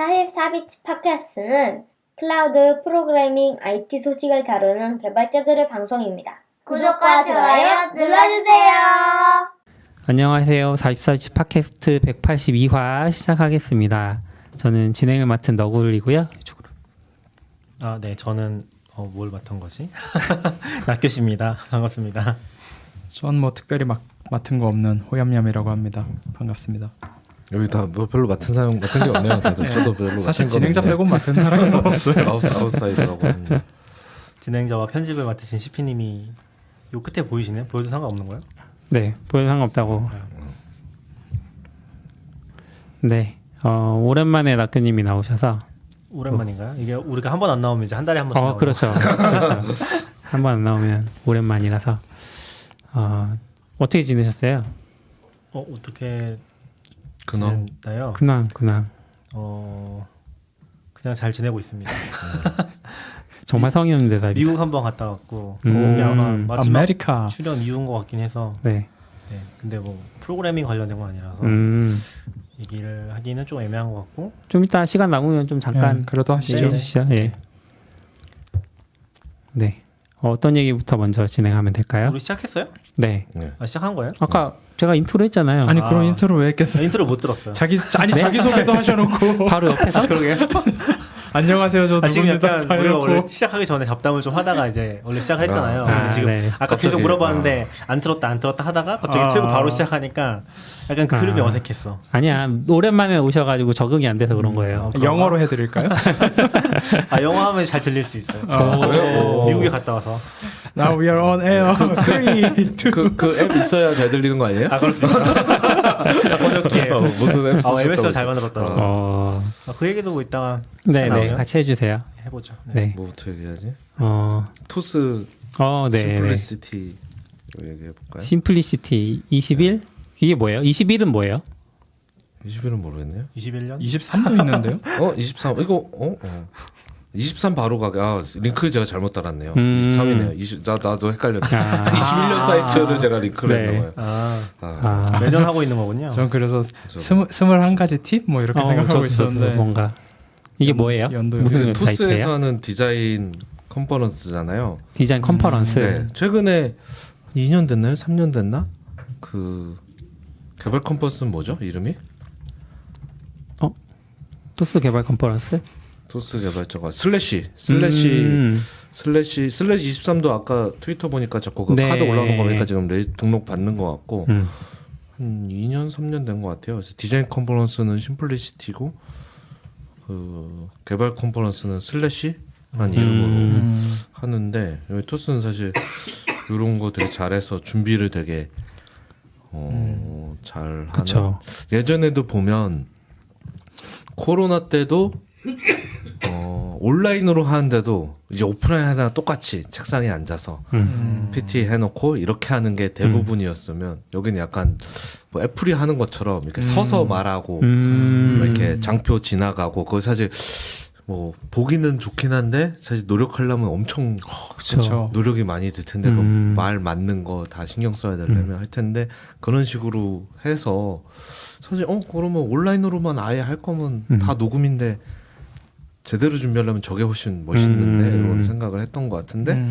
44비치 팟캐스트는 클라우드 프로그래밍 IT 소식을 다루는 개발자들의 방송입니다. 구독과 좋아요 눌러주세요. 안녕하세요. 44비치 팟캐스트 182화 시작하겠습니다. 저는 진행을 맡은 너굴이고요. 이쪽으로. 네, 저는 뭘 맡은 거지? 낙교씨입니다. 반갑습니다. 전 뭐 특별히 맡은 거 없는 호얌얌이라고 합니다. 반갑습니다. 여기 다 뭐 별로 맡은 사람 맡은 게 없네요. 다들 저도 별로 사실 맡은 진행자 빼고 맡은 사람은 없어요. 아웃사이더라고 합니다. 진행자와 편집을 맡으신 CP님이 요 끝에 보이시네요. 보여도 상관없는 거예요? 네, 보여도 상관없다고. 네, 오랜만에 낙교님이 나오셔서. 오랜만인가요? 이게 우리가 한 번 안 나오면 이제 한 달에 한 번씩 나오는 그렇죠. 그렇죠. 한 번 안 나오면 오랜만이라서. 어떻게 지내셨어요? 어떻게 근황? 지냈나요? 근황. 그냥 잘 지내고 있습니다. 정말 성의 없는 대답이다. 미국 한번 갔다 왔고 이게 아마 마지막 아메리카. 출연 이후인 것 같긴 해서 네. 네, 근데 뭐 프로그래밍 관련된 건 아니라서 얘기를 하기는 좀 애매한 것 같고 좀 이따 시간 남으면 좀 잠깐 예, 그래도 하시죠. 얘기해 주시죠. 예. 네. 어떤 얘기부터 먼저 진행하면 될까요? 우리 시작했어요? 네. 네. 시작한 거예요? 아까 제가 인트로 했잖아요. 아니 그럼 인트로 왜 했겠어요? 인트로 못 들었어요. 자기 소개도 하셔놓고 바로 옆에서 그러게. 안녕하세요, 저 지금 누구입니다. 약간 우리가 원래 시작하기 전에 잡담을 좀 하다가 이제 원래 시작을 했잖아요. 근데 지금 네. 아까 갑자기, 계속 물어봤는데 안 틀었다 하다가 갑자기 틀고 바로 시작하니까 약간 그 흐름이 어색했어. 아니야. 오랜만에 오셔가지고 적응이 안 돼서 그런 거예요. 영어로 해드릴까요? 영어 하면 잘 들릴 수 있어요. 그래요? 미국에 갔다 와서. Now we are on air. 3, 2. 그 앱 있어야 잘 들리는 거 아니에요? 그럴 수 있어. 거저기에. 무슨 앱 쓰셨다고? MS가 잘 만들었다고. 그 얘기도 뭐 이따가 네네. 나오면 같이 해주세요. 해보죠. 네. 뭐부터 얘기하지? 어. 토스 네. 심플리시티 얘기해 볼까요? 심플리시티 21? 이게 뭐예요? 21은 뭐예요? 21은 모르겠네요. 21년? 23도 있는데요? 23 이거 23 바로 가게. 링크 제가 잘못 달았네요. 23이네요. 나도 헷갈렸네. 21년 사이트를 제가 링크를 네. 했나 봐요. 매전하고 있는 거군요. 전 그래서 21가지 팁? 뭐 이렇게 생각하고 있었는데 뭔가 이게 뭐예요? 무슨 웹사이트예요? 토스에서 하는 디자인 컨퍼런스잖아요. 디자인 컨퍼런스. 네. 최근에 2년 됐나요? 3년 됐나? 그 개발 컨퍼런스는 뭐죠? 이름이? 토스 개발 컨퍼런스? 토스 개발자가 슬래시 23도 아까 트위터 보니까 자꾸 그 네. 카드 올라오는 거 보니까 지금 등록 받는 것 같고 음. 한 2년 3년 된 것 같아요. 그래서 디자인 컨퍼런스는 심플리시티고 그 개발 컨퍼런스는 슬래시라는 이름으로 하는데 여기 토스는 사실 이런 거 되게 잘해서 준비를 되게 잘 하는. 그쵸. 예전에도 보면 코로나 때도 온라인으로 하는데도 이제 오프라인 하다가 똑같이 책상에 앉아서 PT 해놓고 이렇게 하는 게 대부분이었으면 여기는 약간 뭐 애플이 하는 것처럼 이렇게 서서 말하고 뭐 이렇게 장표 지나가고 그거 사실 뭐 보기는 좋긴 한데 사실 노력하려면 엄청 그쵸. 노력이 많이 들 텐데 그 말 맞는 거 다 신경 써야 되려면 할 텐데 그런 식으로 해서 사실 그러면 온라인으로만 아예 할 거면 다 녹음인데 제대로 준비하려면 저게 훨씬 멋있는데 이런 생각을 했던 것 같은데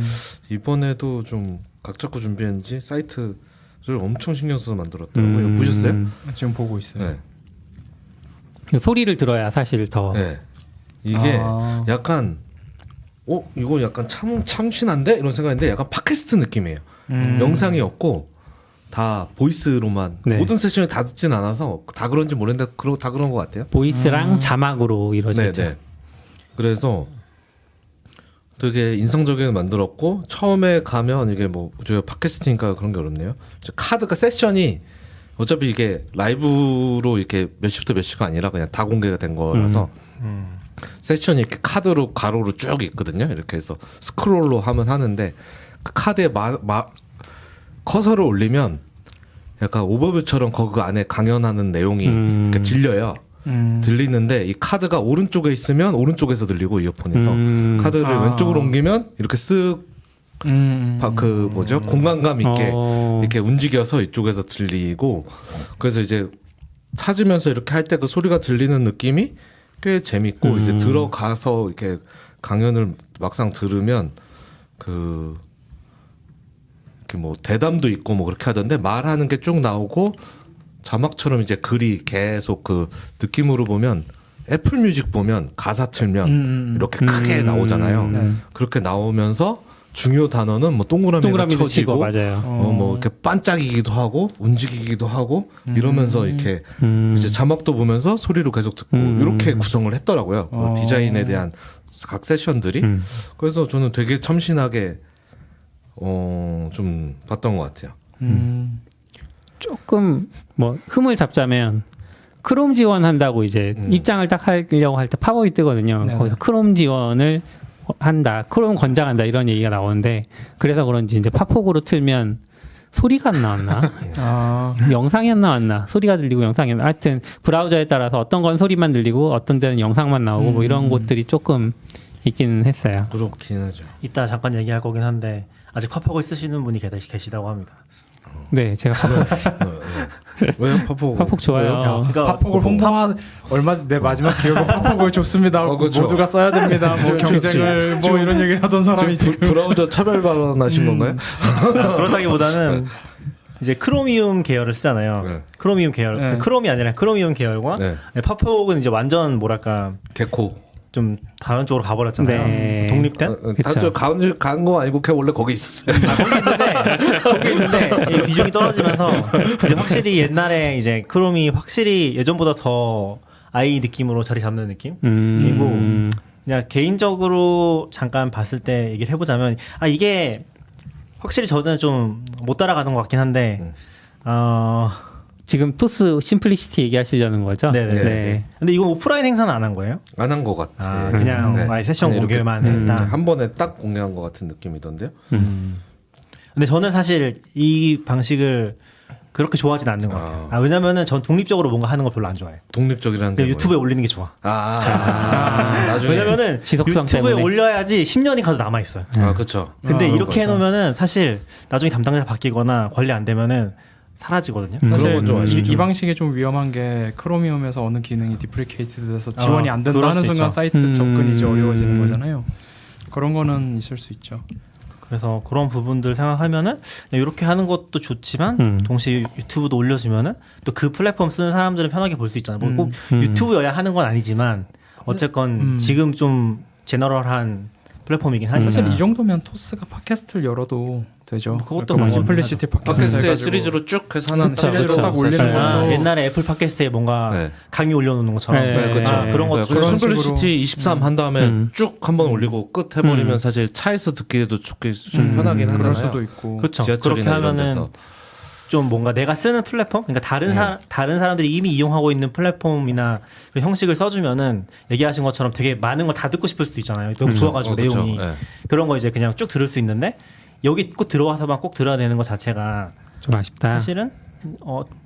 이번에도 좀 각 잡고 준비했는지 사이트를 엄청 신경 써서 만들었더라고요. 보셨어요? 지금 보고 있어요. 네. 그 소리를 들어야 사실 더. 네. 이게 약간 이거 약간 참신한데 이런 생각인데 약간 팟캐스트 느낌이에요. 영상이 없고 다 보이스로만 네. 모든 세션을 다 듣진 않아서 다 그런지 모르겠는데 다 그런 것 같아요. 보이스랑 자막으로 이루어지죠. 네. 그래서 되게 인상적이게 만들었고 처음에 가면 이게 뭐 저희가 팟캐스트니까 그런 게 어렵네요. 카드가 세션이 어차피 이게 라이브로 이렇게 몇 시부터 몇 시가 아니라 그냥 다 공개가 된 거라서 세션이 이렇게 카드로 가로로 쭉 있거든요. 이렇게 해서 스크롤로 하면 하는데 그 카드에 커서를 올리면 약간 오버뷰처럼 그 안에 강연하는 내용이 이렇게 들려요. 들리는데 이 카드가 오른쪽에 있으면 오른쪽에서 들리고 이어폰에서 카드를 왼쪽으로 옮기면 이렇게 쓱 그 뭐죠 공간감 있게 이렇게 움직여서 이쪽에서 들리고 그래서 이제 찾으면서 이렇게 할 때 그 소리가 들리는 느낌이 꽤 재밌고 이제 들어가서 이렇게 강연을 막상 들으면 그 이렇게 뭐 대담도 있고 뭐 그렇게 하던데 말하는 게 쭉 나오고 자막처럼 이제 글이 계속 그 느낌으로 보면 애플 뮤직 보면 가사 틀면 이렇게 크게 나오잖아요. 그렇게 나오면서 중요 단어는 뭐 동그라미가 동그라미도 쳐지고 치고 맞아요. 뭐 이렇게 반짝이기도 하고 움직이기도 하고 이러면서 이렇게 이제 자막도 보면서 소리로 계속 듣고 이렇게 구성을 했더라고요. 그 디자인에 대한 각 세션들이. 그래서 저는 되게 참신하게 좀 봤던 것 같아요. 조금 뭐 흠을 잡자면 크롬 지원한다고 이제 입장을 딱 하려고 할 때 팝업이 뜨거든요. 네네. 거기서 크롬 지원을 한다, 크롬 권장한다 이런 얘기가 나오는데 그래서 그런지 이제 팝폭으로 틀면 소리가 안 나왔나? 아, 영상이 안 나왔나? 소리가 들리고 영상이 안 나. 하여튼 브라우저에 따라서 어떤 건 소리만 들리고 어떤 데는 영상만 나오고 뭐 이런 곳들이 조금 있기는 했어요. 그렇긴 하죠. 이따 잠깐 얘기할 거긴 한데 아직 팝폭을 쓰시는 분이 계시다고 합니다. 네, 제가 팝폭, 왜요? 팝폭. 팝폭 좋아요. 그러니까 팝폭을 홍보한 얼마 내 마지막 기억은 팝폭을 줬습니다. 그렇죠. 모두가 써야 됩니다. 뭐 경쟁을 뭐 이런 얘기를 하던 사람이 지금 브라우저 차별 발언하신 건가요? 그렇다기보다는 이제 크로미움 계열을 쓰잖아요. 네. 크로미움 계열, 네. 그 크롬이 아니라 크로미움 계열과 네. 팝폭은 이제 완전 뭐랄까 개코. 좀 다른 쪽으로 가버렸잖아요. 네. 독립된? 그쵸. 간거 아니고 걔 원래 거기 있었어요. 거기 있는데 이 비중이 떨어지면서 이제 확실히 옛날에 이제 크롬이 확실히 예전보다 더 아이 느낌으로 자리 잡는 느낌? 그리고 그냥 개인적으로 잠깐 봤을 때 얘기를 해보자면 이게 확실히 저는 좀 못 따라가는 것 같긴 한데 지금 토스 심플리시티 얘기하시려는 거죠? 네네. 네. 근데 이거 오프라인 행사는 안 한 거예요? 안 한 것 같아. 그냥 네. 아예 세션 그냥 이렇게, 공개만 했다. 한 번에 딱 공개한 것 같은 느낌이던데요. 근데 저는 사실 이 방식을 그렇게 좋아하진 않는 것 같아요. 왜냐면은 전 독립적으로 뭔가 하는 거 별로 안 좋아해요. 독립적이라는 게 그냥 유튜브에 올리는 게 좋아. 나중에. 왜냐면은 지속성 유튜브에 때문에. 올려야지 10년이 가도 남아 있어요. 그렇죠. 근데 이렇게 그렇죠. 해놓으면은 사실 나중에 담당자 바뀌거나 관리 안 되면은 사라지거든요. 사실 그런 건좀 아쉽죠. 이 방식이 좀 위험한 게 크로미움에서 어느 기능이 디프리케이트 돼서 지원이 안 된다 그럴 하는 수도 순간 있죠. 사이트 접근이 이제 어려워지는 거잖아요. 그런 거는 있을 수 있죠. 그래서 그런 부분들 생각하면은 이렇게 하는 것도 좋지만 동시에 유튜브도 올려주면은 또 그 플랫폼 쓰는 사람들은 편하게 볼 수 있잖아요. 뭐 꼭 유튜브여야 하는 건 아니지만 어쨌건 지금 좀 제너럴한 플랫폼이긴 하지만 사실 이 정도면 토스가 팟캐스트를 열어도 되죠. 그것도 뭐 많이 심플리시티 팟캐스트 팟캐스트에 해가지고 시리즈로 쭉 해서 하나 그쵸, 그쵸. 딱 올리는 사실. 것도 옛날에 애플 팟캐스트에 뭔가 네. 강의 올려놓는 것처럼 네, 그쵸. 그런 것도 그런 심플리시티 23 한 다음에 쭉 한번 올리고 끝 해버리면 사실 차에서 듣기에도 좀 편하긴 하잖아요. 그럴 수도 있고. 그렇죠. 지하철이나 그렇게 이런 하면은 데서. 좀 뭔가 내가 쓰는 플랫폼, 그러니까 다른 사람들이 이미 이용하고 있는 플랫폼이나 그 형식을 써주면은 얘기하신 것처럼 되게 많은 걸 다 듣고 싶을 수도 있잖아요. 너무 좋아가지고 그쵸. 내용이 네. 그런 거 이제 그냥 쭉 들을 수 있는데 여기 꼭 들어와서만 꼭 들어야 되는 것 자체가 좀 아쉽다. 사실은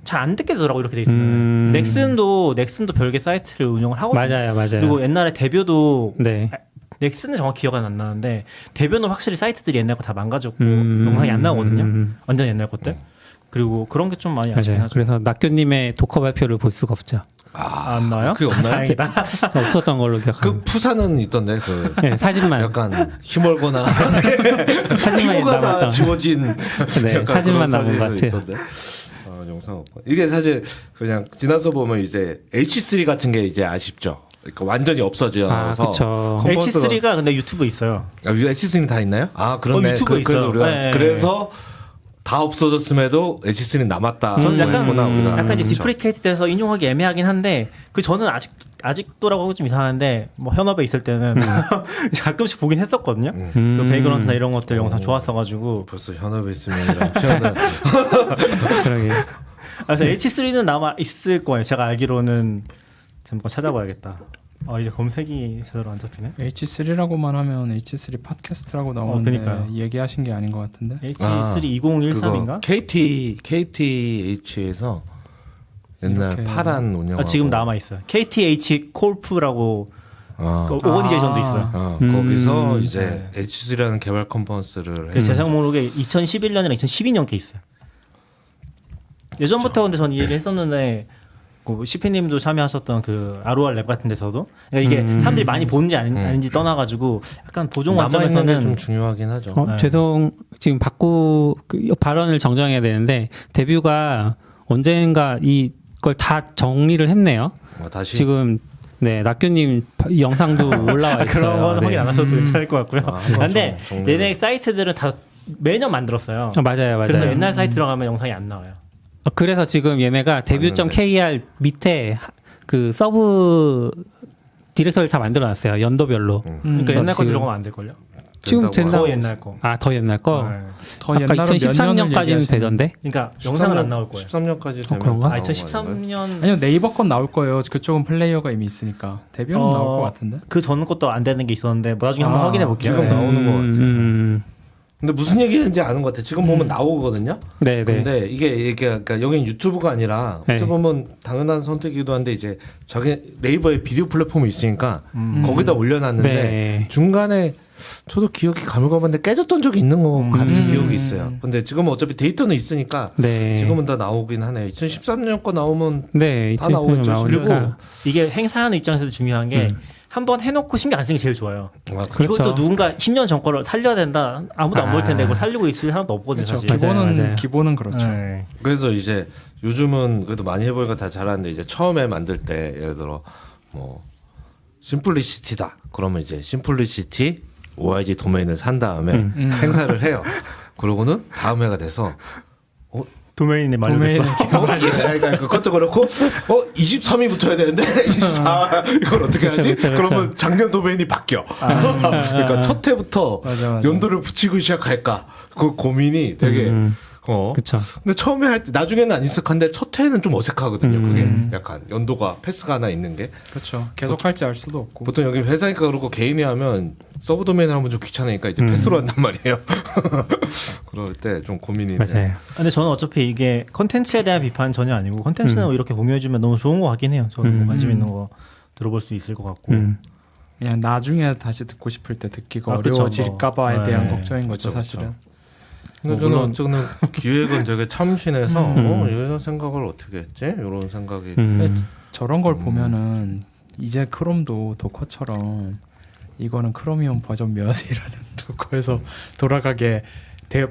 잘 안 듣게 되더라고 이렇게 돼 있으면. 넥슨도 별개 사이트를 운영을 하거든요. 맞아요. 그리고 옛날에 대표도 네. 넥슨은 정확히 기억은 안 나는데 대표는 확실히 사이트들이 옛날 거 다 망가졌고 영상이 안 나오거든요. 완전 옛날 것들. 그리고 그런 게 좀 많이 아쉽긴 맞아요. 하죠. 그래서 낙교님의 도커 발표를 볼 수가 없죠. 안 나와요? 그게 없나요? 다행이다. 없었던 걸로 그 기억합니다. 푸사는 있던데 그 네, 사진만 약간 힘얼거나 사진만 피부가 다 남았던. 지워진 네, 약간 사진만 그런 남은 것 사진도 같아요. 있던데. 영상 없고 이게 사실 그냥 지나서 보면 이제 H3 같은 게 이제 아쉽죠. 그러니까 완전히 없어져서 그쵸. H3가 근데 유튜브에 있어요. H3는 다 있나요? 그렇네. 유튜브에 그래서 있어요. 우리가 네. 그래서 다 없어졌음에도 H3는 남았다. 저는 했구나, 우리가. 약간 이제 그렇죠. 디프리케이트 돼서 인용하기 애매하긴 한데 저는 아직도라고 하고 좀 이상한데 뭐 현업에 있을 때는 가끔씩 보긴 했었거든요. 그 베이그런트나 이런 것들 영상 좋았어가지고 벌써 현업에 있으면 이런 표현을 그러게. 그래서 H3는 남아 있을 거예요. 제가 알기로는 잠깐 찾아봐야겠다. 이제 검색이 제대로 안 잡히네. H3라고만 하면 H3 팟캐스트라고 나오는데 그러니까요. 얘기하신 게 아닌 것 같은데. H3 2013인가? KTH에서 옛날 이렇게. 파란 운영. 지금 남아 있어요. KTH 콜프라고 오거니제이션도 있어요. 거기서 이제 H3라는 개발 컨퍼런스를 제 재생 목록에 2011년이랑 2012년 게 있어요. 예전부터 근데 전 이 얘기 했었는데 그 CP님도 참여하셨던 그 ROR 랩 같은 데서도 그러니까 이게 사람들이 많이 보는지 아닌지 떠나가지고 약간 보정 남아있는 게 관점에서는 좀 중요하긴 하죠. 네. 죄송 지금 발언을 정정해야 되는데 데뷔가 언젠가 이걸 다 정리를 했네요. 다시 지금 네 낙교님 영상도 올라와 있어요. 그런 건 네. 확인 안 하셔도 괜찮을 것 같고요. 한번 근데 정리를. 얘네 사이트들은 다 매년 만들었어요. 맞아요. 그래서 옛날 사이트 들어가면 영상이 안 나와요. 그래서 지금 얘네가 데뷔.kr 밑에 그 서브 디렉터리를 다 만들어놨어요. 연도별로. 그러니까 옛날 거 지금- 들어가면 안 될걸요? 지금 된다고 더 된다고. 옛날 거. 아, 더 옛날 거? 네. 더 아까 옛날은 몇 년을 2013년까지는 얘기하시는- 되던데? 그러니까 영상은 안 나올 거예요. 13년까지 되면 그런가? 아, 나오는 거 아닌가요? 2013년 아니요 네이버 건 나올 거예요. 그쪽은 플레이어가 이미 있으니까 데뷔는 나올 것 같은데. 그 전 것도 안 되는 게 있었는데 뭐 나중에 한번 아, 확인해 볼게요. 지금 나오는 것 같아요. 근데 무슨 얘기인지 아는 것 같아. 지금 보면 나오거든요. 네, 네. 근데 이게 그러니까 여긴 유튜브가 아니라 네. 어떻게 보면 당연한 선택이기도 한데 이제 자기 네이버에 비디오 플랫폼이 있으니까 거기다 올려놨는데 네. 중간에 저도 기억이 가물가물한데 깨졌던 적이 있는 것 같은 기억이 있어요. 근데 지금은 어차피 데이터는 있으니까 네. 지금은 다 나오긴 하네. 2013년 거 나오면 네, 다 나오겠죠. 그리고 나오니까. 이게 행사하는 입장에서도 중요한 게 한번 해놓고 신경 안 쓰는 게 제일 좋아요. 그렇죠. 이것도 누군가 10년 전 거를 살려야 된다. 아무도 안 볼 텐데 그걸 살리고 있을 사람도 없거든요. 그렇죠. 사실. 맞아요. 기본은 그렇죠. 네. 그래서 이제 요즘은 그래도 많이 해보니까 다 잘하는데 이제 처음에 만들 때 예를 들어 뭐 심플리시티다 그러면 이제 심플리시티 OIG 도메인을 산 다음에 행사를 해요. 그러고는 다음 해가 돼서 도메인이 도메인은 그러니까 그것도 그렇고 23위부터 해야 되는데 24 이걸 어떻게 하지? 그쵸, 그쵸. 그러면 작년 도메인이 바뀌어. 그러니까 첫 해부터 맞아. 연도를 붙이고 시작할까 그 고민이 되게 그쵸. 근데 처음에 할 때 나중에는 안 익숙한데 첫 해는 좀 어색하거든요. 그게 약간 연도가 패스가 하나 있는 게 그렇죠. 계속 할지 알 수도 없고. 보통 여기 회사니까 그렇고 개인이 하면 서브 도메인을 하면 좀 귀찮으니까 이제 패스로 한단 말이에요. 그럴 때 좀 고민이 맞아요. 돼요. 근데 저는 어차피 이게 컨텐츠에 대한 비판은 전혀 아니고 컨텐츠는 이렇게 공유해주면 너무 좋은 것 같긴 해요. 저는 뭐 관심 있는 거 들어볼 수 있을 것 같고. 그냥 나중에 다시 듣고 싶을 때 듣기가 아, 그쵸. 어려워질까봐에 대한 네. 걱정인 거죠, 그쵸, 사실은. 근데 저는 어쨌든 기획은 되게 참신해서 이런 생각을 어떻게 했지? 이런 생각이 저런 걸 보면은 이제 크롬도 도커처럼 이거는 크로미움 버전 몇이라는 도커에서 돌아가게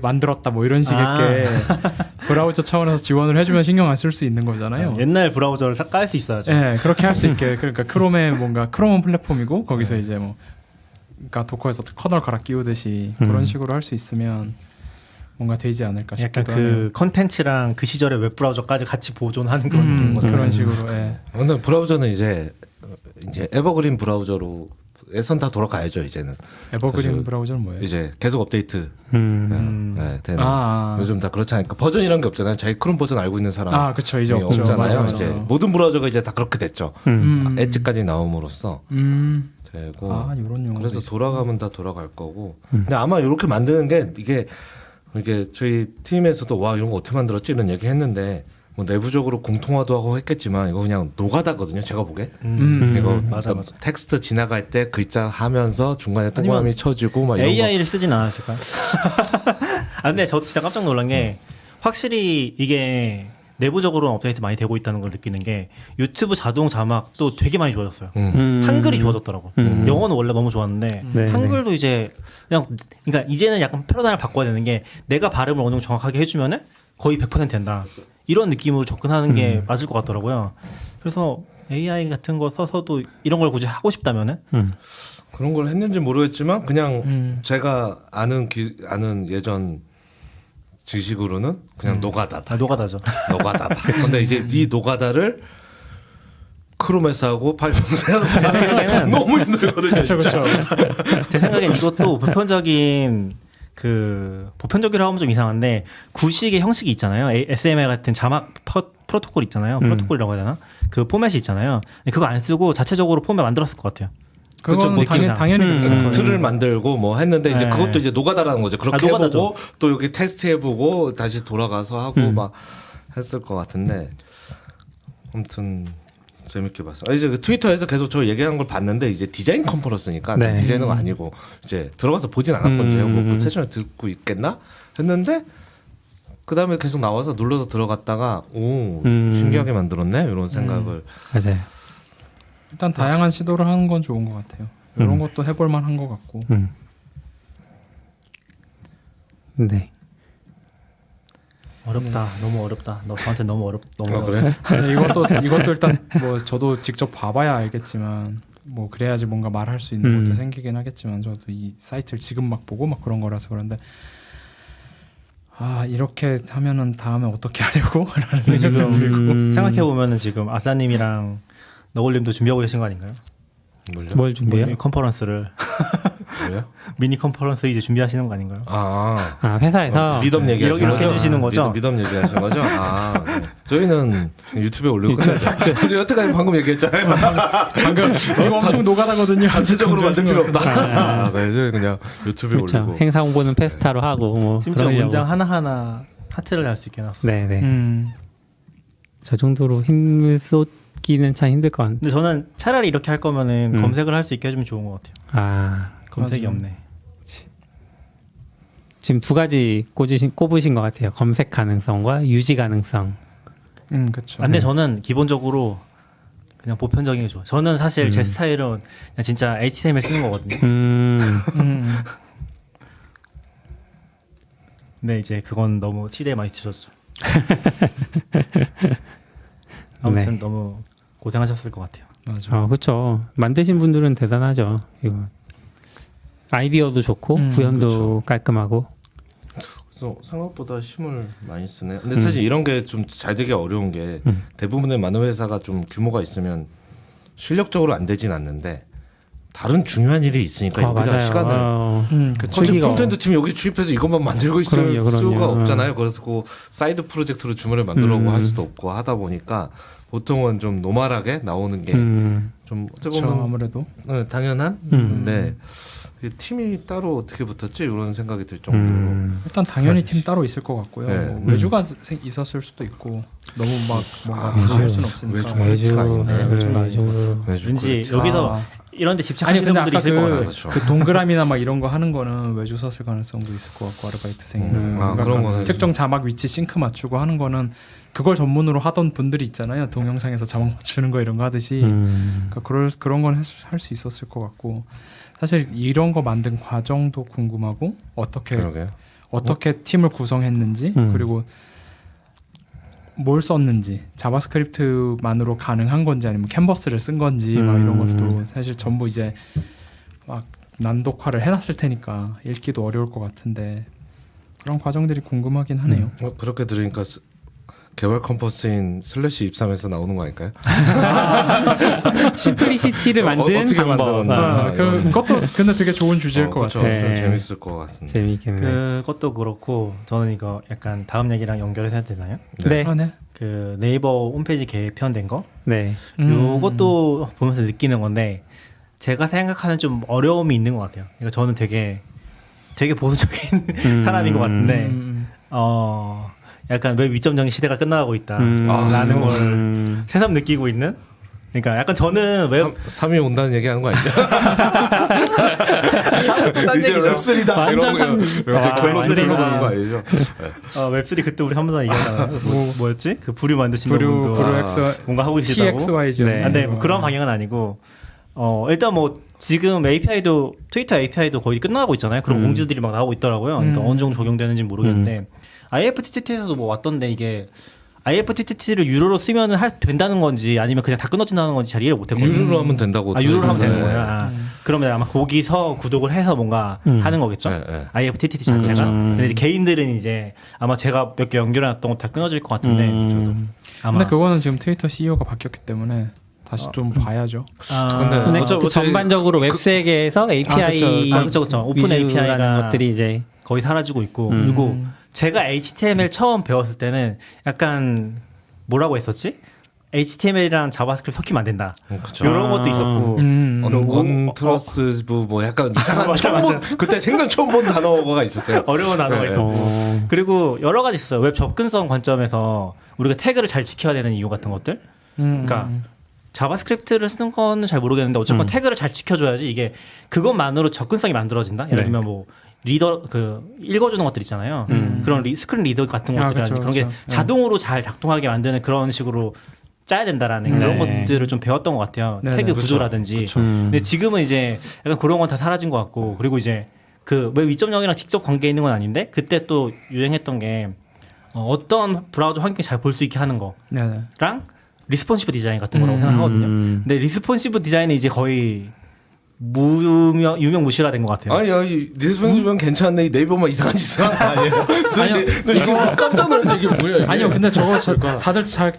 만들었다 뭐 이런 식의 게 브라우저 차원에서 지원을 해주면 신경 안 쓸 수 있는 거잖아요. 옛날 브라우저를 싹 깔 수 있어야죠. 네, 그렇게 할 수 있게. 그러니까 크롬의 뭔가 크롬은 플랫폼이고 거기서 이제 뭐 그러니까 도커에서 커널 갈아 끼우듯이 그런 식으로 할 수 있으면 뭔가 되지 않을까 약간 싶기도 하네요. 그 컨텐츠랑 그 시절의 웹 브라우저까지 같이 보존하는 그런 느낌인 거죠. 그런 식으로. 예. 근데 브라우저는 이제 에버그린 브라우저로 예선 다 돌아가야죠 이제는. 에버그린 사실 브라우저는 뭐예요? 이제 계속 업데이트 되는. 아. 요즘 다 그렇지 않으니까 버전이란 게 없잖아요. 자기 크롬 버전 알고 있는 사람. 아, 그쵸. 이제 없죠. 없잖아요. 맞아. 이제 모든 브라우저가 이제 다 그렇게 됐죠. 엣지까지 나옴으로써 되고. 아, 이런 용어. 그래서 돌아가면 다 돌아갈 거고. 근데 아마 이렇게 만드는 게 이게 저희 팀에서도 와 이런 거 어떻게 만들었지 이런 얘기 했는데 뭐 내부적으로 공통화도 하고 했겠지만 이거 그냥 노가다거든요. 제가 보기에. 이거 맞아. 텍스트 지나갈 때 글자 하면서 중간에 동그라미 쳐주고 막 이런 거. AI를 쓰진 않았을까요? 아 근데 저 진짜 깜짝 놀란 게 확실히 이게 내부적으로 업데이트 많이 되고 있다는 걸 느끼는 게 유튜브 자동 자막도 되게 많이 좋아졌어요. 한글이 좋아졌더라고. 영어는 원래 너무 좋았는데 네, 한글도 이제 그냥 그러니까 이제는 약간 패러다임을 바꿔야 되는 게 내가 발음을 어느 정도 정확하게 해주면은 거의 100% 된다. 이런 느낌으로 접근하는 게 맞을 것 같더라고요. 그래서 AI 같은 거 써서도 이런 걸 굳이 하고 싶다면은 그런 걸 했는지 모르겠지만 그냥 제가 아는 예전 지식으로는 그냥 노가다다. 노가다죠. 노가다다. 근데 이제 이 노가다를 크롬에서 하고 파이썬에서 하면 너무 힘들거든요. 진짜. 제 생각엔 이것도 보편적이라고 하면 좀 이상한데 구식의 형식이 있잖아요. SML 같은 자막 프로토콜 있잖아요. 프로토콜이라고 해야 되나? 그 포맷이 있잖아요. 그거 안 쓰고 자체적으로 포맷 만들었을 것 같아요. 그건 뭐 그쵸, 당연히 그렇죠. 틀을 만들고 뭐 했는데 이제 네. 그것도 이제 노가다라는 거죠. 그렇게 노가다죠. 해보고 또 여기 테스트 해보고 다시 돌아가서 하고 막 했을 것 같은데 아무튼 재밌게 봤어. 이제 그 트위터에서 계속 저 얘기하는 걸 봤는데 이제 디자인 컨퍼런스니까 네. 디자이너가 아니고 이제 들어가서 보진 않았거든요. 뭐 그 세션을 듣고 있겠나 했는데 그 다음에 계속 나와서 눌러서 들어갔다가 오 신기하게 만들었네 이런 생각을 맞아요. 일단 다양한 시도를 하는 건 좋은 것 같아요. 이런 것도 해볼 만한 것 같고. 네. 어렵다. 너무 어렵다. 너 저한테 너무 너무 그래? 근데 이것도 일단 뭐 저도 직접 봐봐야 알겠지만 뭐 그래야지 뭔가 말할 수 있는 것도 생기긴 하겠지만 저도 이 사이트를 지금 막 보고 막 그런 거라서 그런데 아 이렇게 하면은 다음에 어떻게 하려고 라는 생각도 들고 생각해 보면은 지금 아싸님이랑 너굴님도 준비하고 계신 거 아닌가요? 뭘요? 뭘 준비해요? 컨퍼런스를 뭐요? 미니 컨퍼런스 이제 준비하시는 거 아닌가요? 아 회사에서 미덤 얘기하시는 이렇게 거죠? 해주시는 거죠? 미덤 얘기하시는 거죠? 네. 저희는 유튜브에 올리고 끝내죠. 여태까지 방금 얘기했잖아요. 방금 이거 엄청 노가다거든요. 자체적으로 만들 필요 없다. 네, 저희 그냥 유튜브에 그렇죠. 올리고. 행사 홍보는 페스타로 하고 뭐 심지어 그러려고. 문장 하나하나 하트를 할 수 있게 해놨어. 네네. 저 정도로 힘을 쏟기는 참 힘들 것 같은데. 근데 저는 차라리 이렇게 할 거면은 검색을 할 수 있게 해주면 좋은 것 같아요. 아 검색이 맞아요. 없네. 지금 두 가지 꼽으신 것 같아요. 검색 가능성과 유지 가능성. 그렇죠. 근데 저는 기본적으로 그냥 보편적인 게 좋아. 저는 사실 제 스타일은 그냥 진짜 HTML 쓰는 거거든요. 근데 이제 그건 너무 시대에 많이 뒤졌죠. 아무튼 네. 너무 고생하셨을 것 같아요. 맞아. 그렇죠. 만드신 분들은 대단하죠. 이거 아이디어도 좋고 구현도 그쵸. 깔끔하고. 그래서 생각보다 힘을 많이 쓰네. 근데 사실 이런 게 좀 잘 되기 어려운 게 대부분의 많은 회사가 좀 규모가 있으면 실력적으로 안 되진 않는데 다른 중요한 일이 있으니까 여기다 맞아요. 시간을 그쵸. 콘텐츠 팀 여기 주입해서 이것만 만들고 있을 그럼요. 수가 없잖아요. 그래서 그 사이드 프로젝트로 주문을 만들어고 할 수도 없고 하다 보니까 보통은 좀 노멀하게 나오는 게 좀 어떻게 그렇죠. 보면 아무래도 당연한. 근데 이 팀이 따로 어떻게 붙었지 이런 생각이 들 정도로. 일단 당연히 팀 따로 있을 것 같고요. 네. 뭐 외주가 있었을 수도 있고 너무 막 뭔가 할 수는 없으니까. 외주가 아니네. 왠지 여기서 이런 데 아니 집착하시는 근데 분들이 아까 있을 것 같아요. 그렇죠. 그 동그라미나 막 이런 거 하는 거는 외주 썼을 가능성도 있을 것 같고 아르바이트생이 그런 거는 특정 자막 위치 싱크 맞추고 하는 거는 그걸 전문으로 하던 분들이 있잖아요. 동영상에서 자막 맞추는 거 이런 거 하듯이 그러니까 그런 건 할 수 있었을 것 같고 사실 이런 거 만든 과정도 궁금하고 어떻게 팀을 구성했는지 그리고 뭘 썼는지 자바스크립트만으로 가능한 건지 아니면 캔버스를 쓴 건지 막 이런 것도 사실 전부 이제 막 난독화를 해놨을 테니까 읽기도 어려울 것 같은데 그런 과정들이 궁금하긴 하네요. 그렇게 들으니까 개발 컴퍼스인 /23에서 나오는 거 아닐까요? 심플리시티를 만든 어떻게 방법. 만들었나? 그것도 근데 되게 좋은 주제일 것 그렇죠. 같아요. 네. 좀 재밌을 것 같은데. 재밌겠네. 그것도 그렇고 저는 이거 약간 다음 얘기랑 연결해서 해도 되나요? 네. 아, 네. 그 네이버 홈페이지 개편된 거 네. 요것도 보면서 느끼는 건데 제가 생각하는 좀 어려움이 있는 것 같아요. 그러니까 저는 되게 보수적인 사람인 것 같은데 약간 웹 2.0 시대가 끝나가고 있다라는 걸 새삼 느끼고 있는. 그러니까 약간 저는 웹 3이 온다는 얘기 하는 거 아니죠? 이제 얘기죠. 웹3다 완전 이런 거 결론 완전 내려고 웹3다. 보는 거 아니죠? 웹3 그때 우리 한 번 더 얘기하잖아요. 뭐였지? 그 부류 만드시는 브루 분도 X 뭔가 하고 계시다고. TXY죠. 네. 근데 뭐 그런 방향은 아니고 일단 뭐 지금 API도 트위터 API도 거의 끝나가고 있잖아요. 그런 공지들이 막 나오고 있더라고요. 그러니까 어느 정도 적용되는지 모르겠는데 IFTTT에서도 뭐 왔던데 이게 IFTTT를 유료로 쓰면은 된다는 건지 아니면 그냥 다 끊어진다는 건지 잘 이해를 못했거든요. 유료로 하면 된다고. 유료로 하면 되는 들었어요. 거야. 그러면 아마 거기서 구독을 해서 뭔가 하는 거겠죠. 네. IFTTT 자체가. 근데 이제 개인들은 이제 아마 제가 몇 개 연결해놨던 거 다 끊어질 것 같은데. 아마. 근데 그거는 지금 트위터 CEO가 바뀌었기 때문에 다시 좀 봐야죠. 근데 그 전반적으로 웹 세계에서 API 그쵸. 오픈 API가 것들이 이제 거의 사라지고 있고 그리고 제가 HTML 처음 배웠을 때는 약간 뭐라고 했었지? HTML이랑 자바스크립트 섞이면 안 된다. 그쵸. 이런 것도 있었고 언플러스 뭐 약간 이상한 그때 생전 처음 본 단어가 있었어요. 어려운 단어가 네. 있었고 그리고 여러 가지 있었어요. 웹 접근성 관점에서 우리가 태그를 잘 지켜야 되는 이유 같은 것들. 그러니까 자바스크립트를 쓰는 거는 잘 모르겠는데 어쨌건 태그를 잘 지켜줘야지 이게 그것만으로 접근성이 만들어진다. 예를 들면 뭐 리더 그 읽어주는 것들 있잖아요. 그런 스크린 리더 같은 것들이라든지 그쵸, 그런 게 그쵸. 자동으로 잘 작동하게 만드는 그런 식으로 짜야 된다라는 그런 네. 것들을 좀 배웠던 것 같아요. 네, 태그 네, 구조라든지. 근데 지금은 이제 약간 그런 건 다 사라진 것 같고 그리고 이제 그 웹 2.0이랑 직접 관계 있는 건 아닌데 그때 또 유행했던 게 어떤 브라우저 환경이 잘 볼 수 있게 하는 거랑 네네. 리스폰시브 디자인 같은 거라고 생각하거든요. 근데 리스폰시브 디자인은 이제 거의 유명무실화된 것 같아요. 아니 리스폰시브는 괜찮네. 네이버만 이상한 짓을 하는 거 아니에요? 아니요. 이게 깜짝 놀라서 이게 뭐야 이게. 아니요, 근데 저거 다들 잘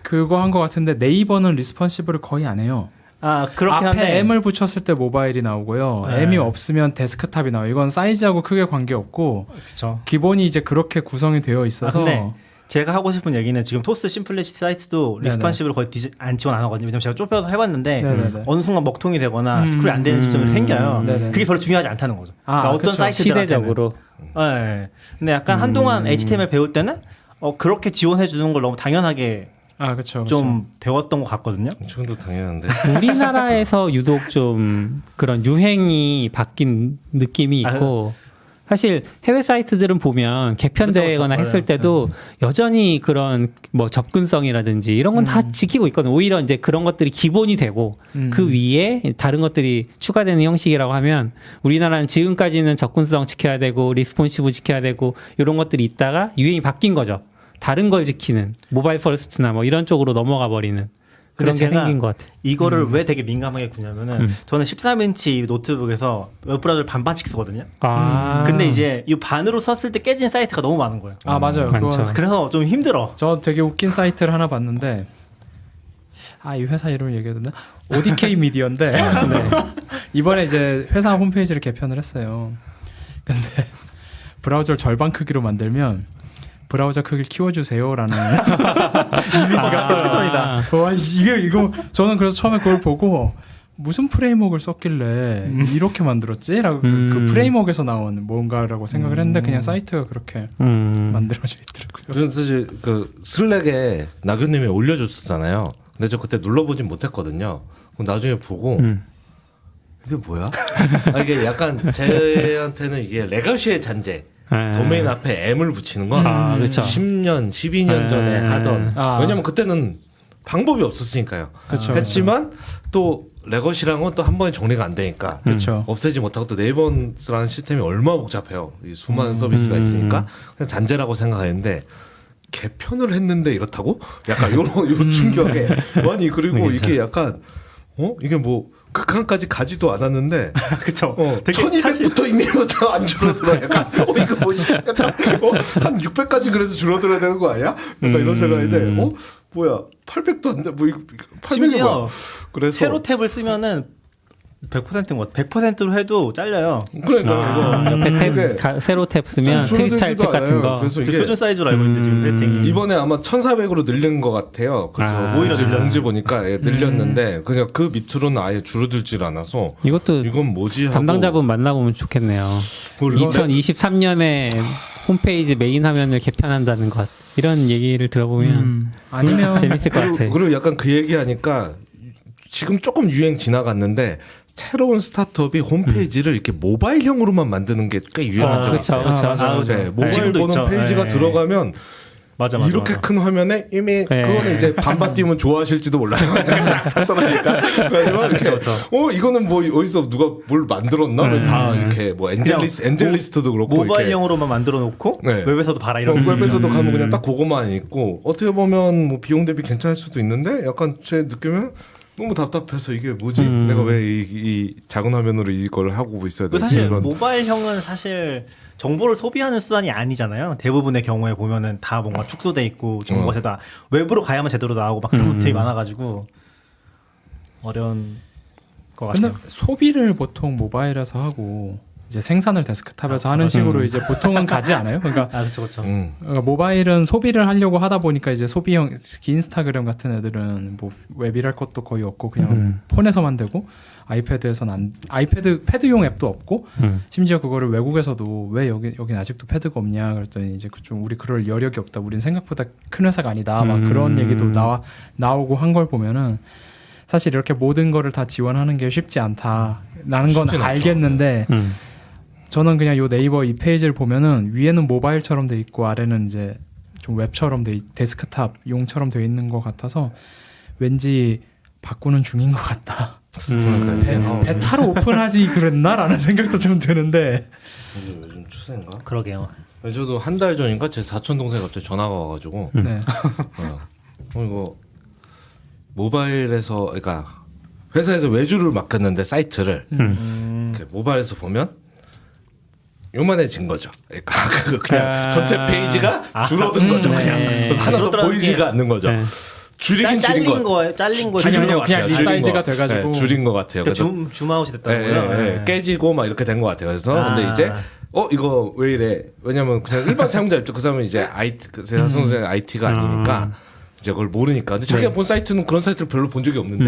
그거 한 것 같은데 네이버는 리스폰시브를 거의 안 해요. 아 그렇긴 앞에 한데 M을 붙였을 때 모바일이 나오고요. 네. M이 없으면 데스크탑이 나와요. 이건 사이즈하고 크게 관계 없고 그렇죠. 기본이 이제 그렇게 구성이 되어 있어서. 근데 제가 하고 싶은 얘기는 지금 토스 심플리시 사이트도 네네. 리스폰시브를 거의 안 지원 안 하거든요. 왜냐면 제가 좁혀서 해봤는데 네네네. 어느 순간 먹통이 되거나 스크롤이 안 되는 시점이 생겨요. 네네. 그게 별로 중요하지 않다는 거죠. 아, 그러니까 어떤 그쵸. 사이트들한테는. 시대적으로. 네. 근데 약간 한동안 HTML 배울 때는 그렇게 지원해 주는 걸 너무 당연하게 그렇죠. 좀 배웠던 것 같거든요. 지금도 당연한데. 우리나라에서 유독 좀 그런 유행이 바뀐 느낌이 있고 사실 해외 사이트들은 보면 개편되거나 그쵸. 했을 때도 여전히 그런 뭐 접근성이라든지 이런 건 다 지키고 있거든요. 오히려 이제 그런 것들이 기본이 되고 그 위에 다른 것들이 추가되는 형식이라고 하면 우리나라는 지금까지는 접근성 지켜야 되고 리스폰시브 지켜야 되고 이런 것들이 있다가 유행이 바뀐 거죠. 다른 걸 지키는 모바일 퍼스트나 뭐 이런 쪽으로 넘어가 버리는 그런 게 제가 생긴 것 같아요. 이거를 왜 되게 민감하게 구냐면은 저는 13인치 노트북에서 웹브라우저를 반반씩 쓰거든요. 근데 이제 이 반으로 썼을 때 깨지는 사이트가 너무 많은 거예요. 맞아요. 많죠. 그거 그래서 좀 힘들어. 저 되게 웃긴 사이트를 하나 봤는데 이 회사 이름 얘기해도 되나? ODK 미디어인데 네. 이번에 이제 회사 홈페이지를 개편을 했어요. 근데 브라우저를 절반 크기로 만들면 브라우저 크기를 키워주세요라는 이미지가 패턴이다. 와 이거 저는 그래서 처음에 그걸 보고 무슨 프레임워크를 썼길래 이렇게 만들었지라고 그 프레임워크에서 나온 뭔가라고 생각을 했는데 그냥 사이트가 그렇게 만들어져 있더라고요. 저는 사실 그 슬랙에 나교님이 올려줬었잖아요. 근데 저 그때 눌러보진 못했거든요. 나중에 보고 이게 뭐야? 이게 약간 제한테는 이게 레거시의 잔재. 도메인 앞에 M을 붙이는 건 그쵸. 10년, 12년 전에 하던. 왜냐면 그때는 방법이 없었으니까요. 그쵸, 했지만 또 레거시랑은 또 한 번에 정리가 안 되니까 그렇죠. 없애지 못하고 또 네이버라는 시스템이 얼마나 복잡해요. 이 수많은 서비스가 있으니까 그냥 잔재라고 생각했는데 개편을 했는데 이렇다고? 약간 요런 충격에 아니 그리고 이게 약간 이게 뭐 극한까지 가지도 않았는데 그쵸. 1200부터 이미 안 줄어들어 약간 이거 뭐지 약간 한 600까지 그래서 줄어들어야 되는 거 아니야? 약간 이런 생각인데 뭐야 800도 안 돼 뭐 800이 심지어 뭐야 그래서 세로 탭을 쓰면은 100%인 것 같아. 100%로 해도 잘려요. 그러니까 옆에 이게 탭 세로 탭 쓰면 트위스타일 탭 같은 않아요. 거. 그래서 이게 표준 사이즈로 알고 있는데 지금 세팅이. 이번에 아마 1400으로 늘린 것 같아요. 그죠? 오히려 이제 늘렸어요. 명지 보니까 늘렸는데 그냥 그 밑으로는 아예 줄어들질 않아서 이것도 이건 뭐지 하고 담당자분 만나보면 좋겠네요. 그리고 2023년에 홈페이지 메인 화면을 개편한다는 것 이런 얘기를 들어보면 아니면 재밌을 것 같아. 그리고 약간 그 얘기하니까 지금 조금 유행 지나갔는데 새로운 스타트업이 홈페이지를 이렇게 모바일형으로만 만드는 게 꽤 유행한 적이 그쵸, 있어요. 그쵸. 맞아. 네, 모바일 지금도 보는 있죠. 페이지가 네. 들어가면 맞아. 이렇게 큰 화면에 이미 그거는 이제 반반 띄우면 좋아하실지도 몰라요. 딱 떨어지니까. 그래서 이거는 뭐 어디서 누가 뭘 만들었나? 다 이렇게 뭐 엔젤리스트도 그렇고 모바일형으로만 만들어 놓고 네. 웹에서도 봐라 이런. 웹에서도 가면 그냥 딱 그거만 있고 어떻게 보면 뭐 비용 대비 괜찮을 수도 있는데 약간 제 느낌은 너무 답답해서 이게 뭐지? 내가 왜 이 작은 화면으로 이걸 하고 있어야 되지? 사실 이런. 모바일형은 사실 정보를 소비하는 수단이 아니잖아요. 대부분의 경우에 보면은 다 뭔가 축소돼 있고 정보가 다 웹으로 가야만 제대로 나오고 막 그런 것들이 많아가지고 어려운 것 근데 같아요. 소비를 보통 모바일에서 하고 이제 생산을 데스크탑에서 하는 식으로 이제 보통은 가지 않아요? 그러니까 그렇죠. 그러니까 모바일은 소비를 하려고 하다 보니까 이제 소비형 특히 인스타그램 같은 애들은 뭐 웹이랄 것도 거의 없고 그냥 폰에서만 되고 아이패드에서는 패드용 앱도 없고 심지어 그거를 외국에서도 왜 여긴 아직도 패드가 없냐 그랬더니 이제 좀 우리 그럴 여력이 없다. 우린 생각보다 큰 회사가 아니다. 막 그런 얘기도 나오고 한 걸 보면은 사실 이렇게 모든 거를 다 지원하는 게 쉽지 않다라는 건 쉽진 않죠. 알겠는데 저는 그냥 요 네이버 이 페이지를 보면은 위에는 모바일처럼 돼 있고 아래는 이제 좀 웹처럼 데스크탑용처럼 돼 있는 것 같아서 왠지 바꾸는 중인 것 같다. 베타로 오픈하지 그랬나라는 생각도 좀 드는데. 요즘 추세인가? 그러게요. 저도 한 달 전인가 제 사촌 동생 갑자기 전화가 와가지고 네. 이거 모바일에서 그러니까 회사에서 외주를 맡겼는데 사이트를 이렇게 모바일에서 보면 요만해진 거죠. 그러니까 그냥 전체 페이지가 줄어든 거죠. 그냥 하나도 보이지가 않는 거죠. 줄이긴 줄인 거. 잘린 거. 아니요, 그냥 리사이즈가 돼가지고 줄인 것 같아요. 그러니까 줌아웃이 됐다고요. 깨지고 막 이렇게 된 것 같아요. 그래서 근데 이제 이거 왜 이래? 왜냐면 그냥 일반 사용자 입장 그 사람은 이제 IT 제 사촌동생 IT가 아니니까 이제 그걸 모르니까. 근데 자기가 본 사이트는 그런 사이트를 별로 본 적이 없는데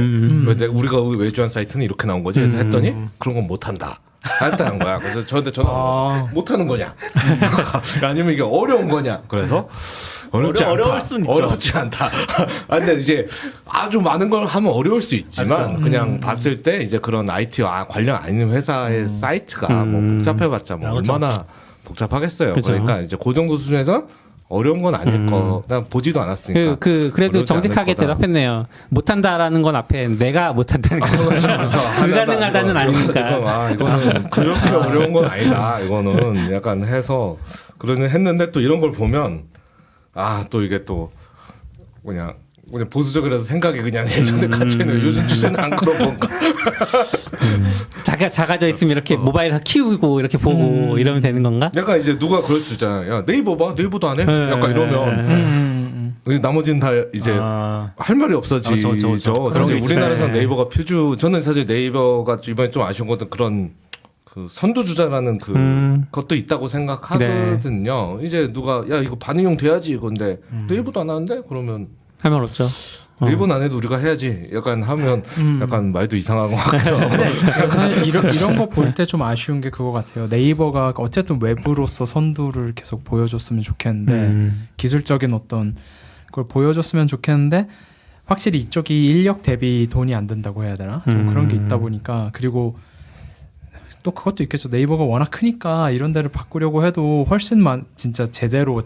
근데 우리가 외주한 사이트는 이렇게 나온 거지. 그래서 했더니 그런 건 못한다. 했다는 거야. 그래서 저한테 전화 못하는 거냐? 아니면 이게 어려운 거냐? 그래서 어렵지 않다. 어려울 수는 있죠. 어렵지 않다. 근데 이제 아주 많은 걸 하면 어려울 수 있지만 그냥 봤을 때 이제 그런 IT와 관련 아닌 회사의 사이트가 뭐 복잡해봤자 뭐 얼마나 복잡하겠어요. 그쵸. 그러니까 이제 그 정도 수준에서 어려운 건 아닐 거. 난 보지도 않았으니까. 그래도 어려우지 정직하게 않을 거다. 대답했네요. 못한다라는 건 앞에 내가 못한다는 거죠. 불가능하다는 아니니까. 이거는 그렇게 어려운 건 아니다. 이거는 약간 해서 그러는 했는데 또 이런 걸 보면 또 이게 또 그냥 보수적이라서 생각이 그냥 예전에 갇혀있는 요즘 추세는 안 그런 건가. 작아져 있으면 이렇게 모바일 키우고 이렇게 보고 이러면 되는 건가? 약간 이제 누가 그럴 수 있잖아요. 야 네이버 봐, 네이버도 안 해. 약간 이러면 나머지는 다 이제 할 말이 없어지죠. 사실 우리나라에서 네이버가 표주. 저는 사실 네이버가 이번에 좀 아쉬운 것은 그런 그 선두주자라는 것도 있다고 생각하거든요. 이제 누가 야 이거 반응용 돼야지 이건데 네이버도 안 하는데 그러면 할 말 없죠. 네이버는 안 해도 우리가 해야지. 약간 하면 약간 말도 이상한 것 같아요. 사실 이런 거 볼 때 좀 아쉬운 게 그거 같아요. 네이버가 어쨌든 외부로서 선두를 계속 보여줬으면 좋겠는데 기술적인 어떤 걸 보여줬으면 좋겠는데 확실히 이쪽이 인력 대비 돈이 안 든다고 해야 되나? 좀 그런 게 있다 보니까 그리고 또 그것도 있겠죠. 네이버가 워낙 크니까 이런 데를 바꾸려고 해도 훨씬 진짜 제대로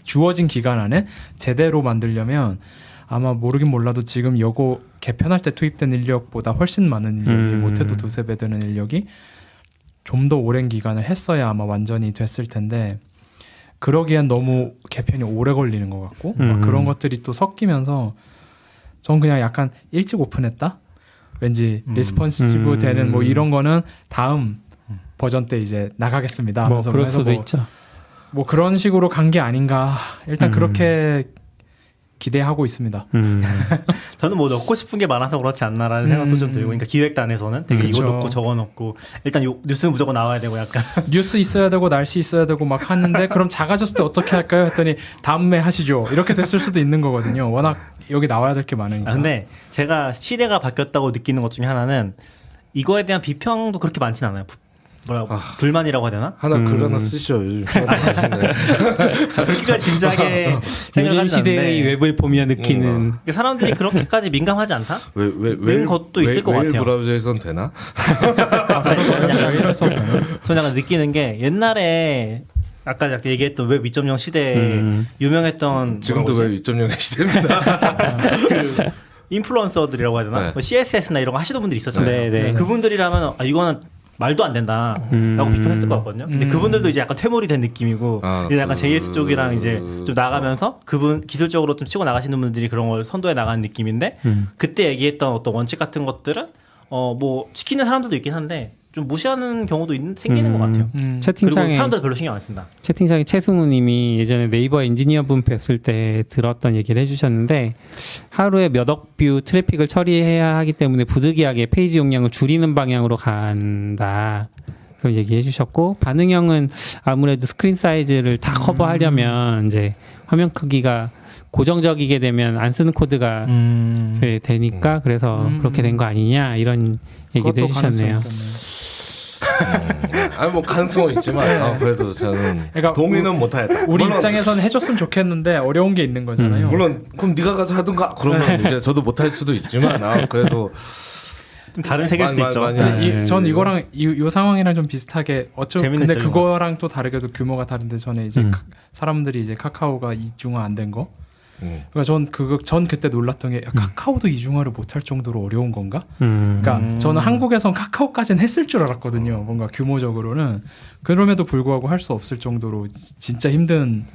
주어진 기간 안에 제대로 만들려면 아마 모르긴 몰라도 지금 요거 개편할 때 투입된 인력보다 훨씬 많은 인력이 못해도 두세 배 되는 인력이 좀 더 오랜 기간을 했어야 아마 완전히 됐을 텐데 그러기엔 너무 개편이 오래 걸리는 것 같고 막 그런 것들이 또 섞이면서 전 그냥 약간 일찍 오픈했다? 왠지 리스폰시브 되는 뭐 이런 거는 다음 버전 때 이제 나가겠습니다. 뭐 그럴 수도 있죠. 뭐 그런 식으로 간 게 아닌가. 일단 그렇게 기대하고 있습니다. 저는 뭐 넣고 싶은 게 많아서 그렇지 않나라는 생각도 좀 들고, 그러니까 기획단에서는 되게 이거 그렇죠. 넣고 저거 넣고 일단 뉴스는 무조건 나와야 되고 약간 뉴스 있어야 되고 날씨 있어야 되고 막 하는데 그럼 작아졌을 때 어떻게 할까요? 했더니 다음에 하시죠. 이렇게 됐을 수도 있는 거거든요. 워낙 여기 나와야 될 게 많으니까. 근데 제가 시대가 바뀌었다고 느끼는 것 중에 하나는 이거에 대한 비평도 그렇게 많진 않아요. 불만이라고 해야 되나? 하나 글 하나 쓰시죠. 요즘 그렇게까지 진지하게 요즘 생각하지 시대의 않는데 웹을 보며 느끼는 사람들이 그렇게까지 민감하지 않다? 왜 것도 있을 것 같아요. 브라우저에선 되나? 저는 약간 느끼는 게 옛날에 아까 얘기했던 웹 2.0 시대에 유명했던 지금도 왜 2.0의 시대입니다. 그 인플루언서들이라고 해야 되나? 네. 뭐 CSS나 이런 거 하시던 분들이 있었잖아요. 네, 네. 그분들이라면 이거는 말도 안 된다라고 비판했을 것 같거든요. 근데 그분들도 이제 약간 퇴물이 된 느낌이고 이제 약간 JS 쪽이랑 이제 좀 나가면서 그분 기술적으로 좀 치고 나가시는 분들이 그런 걸 선도해 나가는 느낌인데 그때 얘기했던 어떤 원칙 같은 것들은 뭐 지키는 사람들도 있긴 한데 좀 무시하는 경우도 생기는 것 같아요. 그리고 채팅창에 사람들 별로 신경 안 쓴다. 채팅창에 최승우님이 예전에 네이버 엔지니어분 뵀을 때 들었던 얘기를 해주셨는데 하루에 몇 억 뷰 트래픽을 처리해야 하기 때문에 부득이하게 페이지 용량을 줄이는 방향으로 간다. 그걸 얘기해 주셨고 반응형은 아무래도 스크린 사이즈를 다 커버하려면 이제 화면 크기가 고정적이게 되면 안 쓰는 코드가 되니까 그래서 그렇게 된 거 아니냐 이런 얘기도 해주셨네요. 뭐 가능성은 있지만 그래도 저는 그러니까 동의는 못하겠다. 우리 물론, 입장에서는 해줬으면 좋겠는데 어려운 게 있는 거잖아요. 물론 그럼 네가 가서 하든가 그러면 이제 저도 못할 수도 있지만 그래도 좀 다른 세계일 수도 있죠. 전 이거랑 이 상황이랑 좀 비슷하게 근데 재밌는 그거랑 또 다르게도 규모가 다른데 전에 이제 음. 사람들이 이제 카카오가 이중화 안 된 거. 그러니까 전 그때 놀랐던 게 카카오도 이중화를 못할 정도로 어려운 건가? 그러니까 저는 한국에선 카카오까지는 했을 줄 알았거든요. 뭔가 규모적으로는 그럼에도 불구하고 할 수 없을 정도로 진짜 힘든.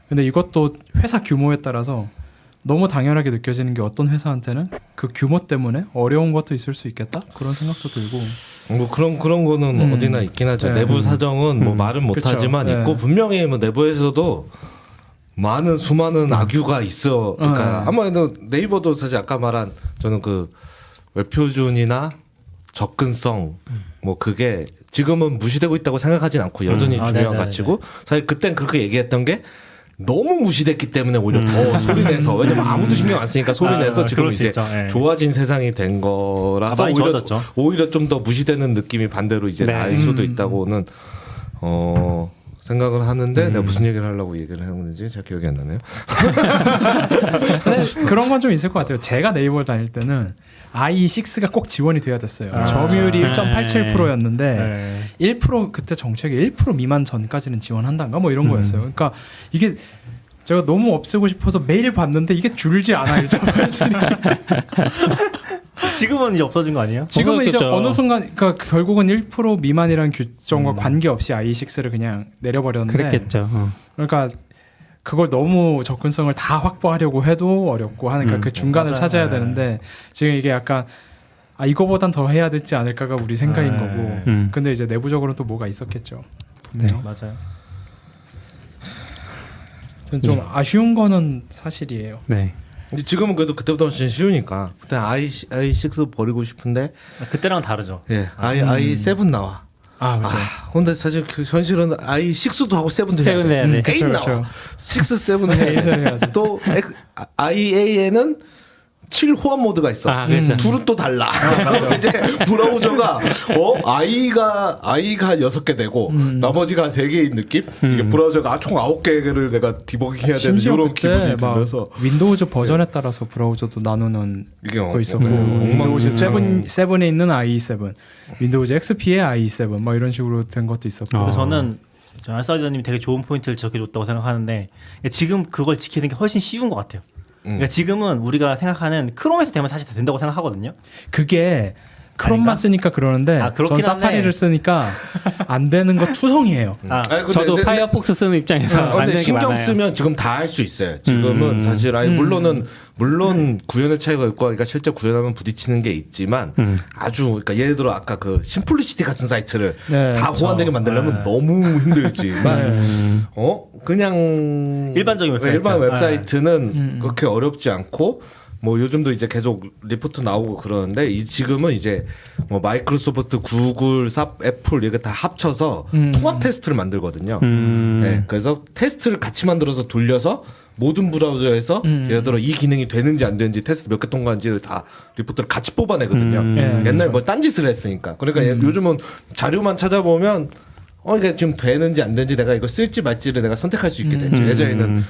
근데 이것도 회사 규모에 따라서 너무 당연하게 느껴지는 게 어떤 회사한테는 그 규모 때문에 어려운 것도 있을 수 있겠다 그런 생각도 들고. 뭐 그런 거는 어디나 있긴 하죠. 네. 내부 사정은 뭐 말은 못하지만 그쵸. 있고 네. 분명히 뭐 내부에서도 수많은 악유가 있어. 그러니까 아무래도 네이버도 사실 아까 말한 저는 그 웹표준이나 접근성 뭐 그게 지금은 무시되고 있다고 생각하진 않고 여전히 중요한 네네네네. 가치고 사실 그땐 그렇게 얘기했던 게 너무 무시됐기 때문에 오히려 더 소리내서 왜냐면 아무도 신경 안 쓰니까 소리내서 지금 그럴 수 이제 있죠. 예. 좋아진 세상이 된 거라서 많이 좋아졌죠. 오히려 좀 더 무시되는 느낌이 반대로 이제 네. 날 수도 있다고는 생각을 하는데 내가 무슨 얘기를 하려고 얘기를 했는지 잘 기억이 안 나네요. 근데 그런 건 좀 있을 것 같아요. 제가 네이버를 다닐 때는 IE6가 꼭 지원이 돼야 됐어요. 점유율이 1.87%였는데 1% 그때 정책이 1% 미만 전까지는 지원한다인가 뭐 이런 거였어요. 그러니까 이게 제가 너무 없애고 싶어서 매일 봤는데 이게 줄지 않아 1.87이. 지금은 이제 없어진 거 아니에요? 지금은 이제 그렇겠죠. 어느 순간 그러니까 결국은 1% 미만이라는 규정과 관계없이 IE6를 그냥 내려버렸는데 그랬겠죠. 그러니까 그걸 너무 접근성을 다 확보하려고 해도 어렵고 하니까 그 중간을 맞아요. 찾아야 네. 되는데 지금 이게 약간 이거보단 더 해야 되지 않을까가 우리 생각인 네. 거고 근데 이제 내부적으로는 또 뭐가 있었겠죠. 분명. 맞아요. 좀 아쉬운 거는 사실이에요. 네. 근데 지금은 그래도 그때보다 훨씬 쉬우니까 그때 i6 버리고 싶은데 그때랑 다르죠. 예 i7 나와. 그렇죠. 근데 사실 그 현실은 i6도 하고 7도 해야 세븐 돼. 해야 돼. 8 그쵸, 나와. 그쵸. 6, 7 해야 에잇을 해야 돼. 또 iA에는 7 호환 모드가 있어. 그렇죠. 둘은 또 달라. 이제 브라우저가 i가 6개 되고 나머지가 3개인 느낌? 이게 브라우저가 총 9개를 내가 디버깅 해야 되는 심지어 이런 기분이 그때 막 들면서 윈도우즈 버전에 따라서 브라우저도 나누는 이게 거 있었고 윈도우즈 7에 있는 IE7, 윈도우즈 XP의 IE7 막 이런 식으로 된 것도 있었고. 그래서 저는 알사이더님이 되게 좋은 포인트를 지적해줬다고 생각하는데 지금 그걸 지키는 게 훨씬 쉬운 것 같아요. 그러니까 지금은 우리가 생각하는 크롬에서 되면 사실 다 된다고 생각하거든요. 그게 크롬만 아닌가? 쓰니까 그러는데 그렇긴 전 사파리를 한데. 쓰니까 안 되는 거 투성이에요. 저도 파이어폭스 쓰는 입장에서 안 근데 되는 게 신경 많아요. 쓰면 지금 다 할 수 있어요. 지금은 사실 물론 구현의 차이가 있고 그러니까 실제 구현하면 부딪히는 게 있지만 아주 그러니까 예를 들어 아까 그 심플리시티 같은 사이트를 네, 다 그렇죠. 호환되게 만들려면 너무 힘들지만 그냥 일반적인 웹사이트. 일반 웹사이트는 그렇게 어렵지 않고 뭐 요즘도 이제 계속 리포트 나오고 그러는데 지금은 이제 뭐 마이크로소프트, 구글, 삽, 애플 이게 다 합쳐서 통합 테스트를 만들거든요. 네, 그래서 테스트를 같이 만들어서 돌려서 모든 브라우저에서 예를 들어 이 기능이 되는지 안 되는지 테스트 몇 개 통과한지를 다 리포트를 같이 뽑아내거든요. 옛날에 그렇죠. 뭐 딴짓을 했으니까. 그러니까 요즘은 자료만 찾아보면 이게 지금 되는지 안 되는지 내가 이거 쓸지 말지를 내가 선택할 수 있게 되죠. 예전에는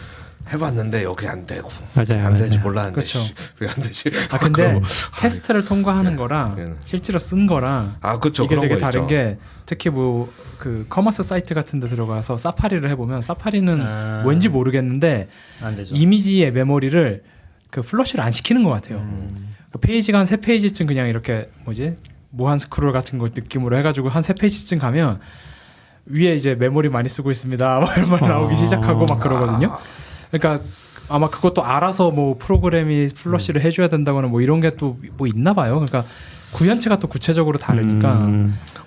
해봤는데 여기 안 되고 맞아요, 안 되지 맞아요. 몰랐는데 그렇죠. 왜 안 되지? 근데 그러고, 테스트를 통과하는 거랑 예. 실제로 쓴 거랑 그렇죠. 이게 그런 되게 거 다른 있죠. 게 특히 뭐 그 커머스 사이트 같은 데 들어가서 사파리를 해보면 사파리는 뭔지 모르겠는데 안 되죠. 이미지의 메모리를 그 플러시를 안 시키는 것 같아요. 그 페이지가 한 3페이지쯤 그냥 이렇게 무한 스크롤 같은 걸 느낌으로 해가지고 한 3페이지쯤 가면 위에 이제 메모리 많이 쓰고 있습니다. 막 이런 말 나오기 시작하고 막 그러거든요. 그러니까 아마 그것도 알아서 뭐 프로그램이 플러시를 해줘야 된다거나 뭐 이런 게 또 뭐 있나 봐요. 그러니까 구현체가 또 구체적으로 다르니까.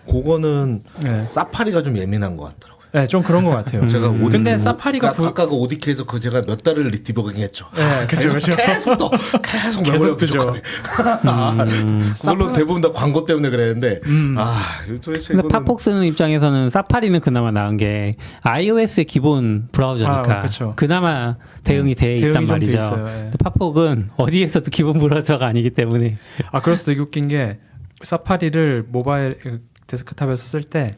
그거는 네. 사파리가 좀 예민한 것 같더라고요. 네, 좀 그런 것 같아요. 제가 근데 사파리가 아까 그 오디키에서 제가 몇 달을 디버깅했죠. 네, 그죠. 계속 메모리가 뜨죠. 부족하네. 물론 대부분 다 광고 때문에 그랬는데 도대체 근데 이거는 팝폭 쓰는 입장에서는 사파리는 그나마 나은 게 iOS의 기본 브라우저니까 그쵸. 그나마 대응이 돼 있단 대응이 좀돼 말이죠. 있어요, 예. 근데 팝폭은 어디에서도 기본 브라우저가 아니기 때문에 그래서 되게 웃긴 게 사파리를 모바일 데스크탑에서 쓸 때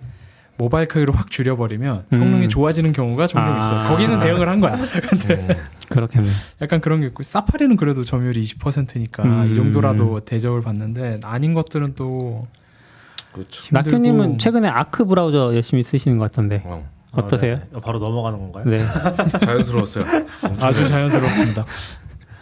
모바일 크기로 확 줄여버리면 성능이 좋아지는 경우가 종종 있어요. 거기는 대응을 한 거야. 근데 그렇겠네. 약간 그런 게 있고 사파리는 그래도 점유율이 20%니까 이 정도라도 대접을 받는데 아닌 것들은 또 그렇죠. 낙교님은 최근에 아크 브라우저 열심히 쓰시는 것 같던데 어떠세요? 네. 바로 넘어가는 건가요? 네. 자연스러웠어요. 아주 자연스럽습니다.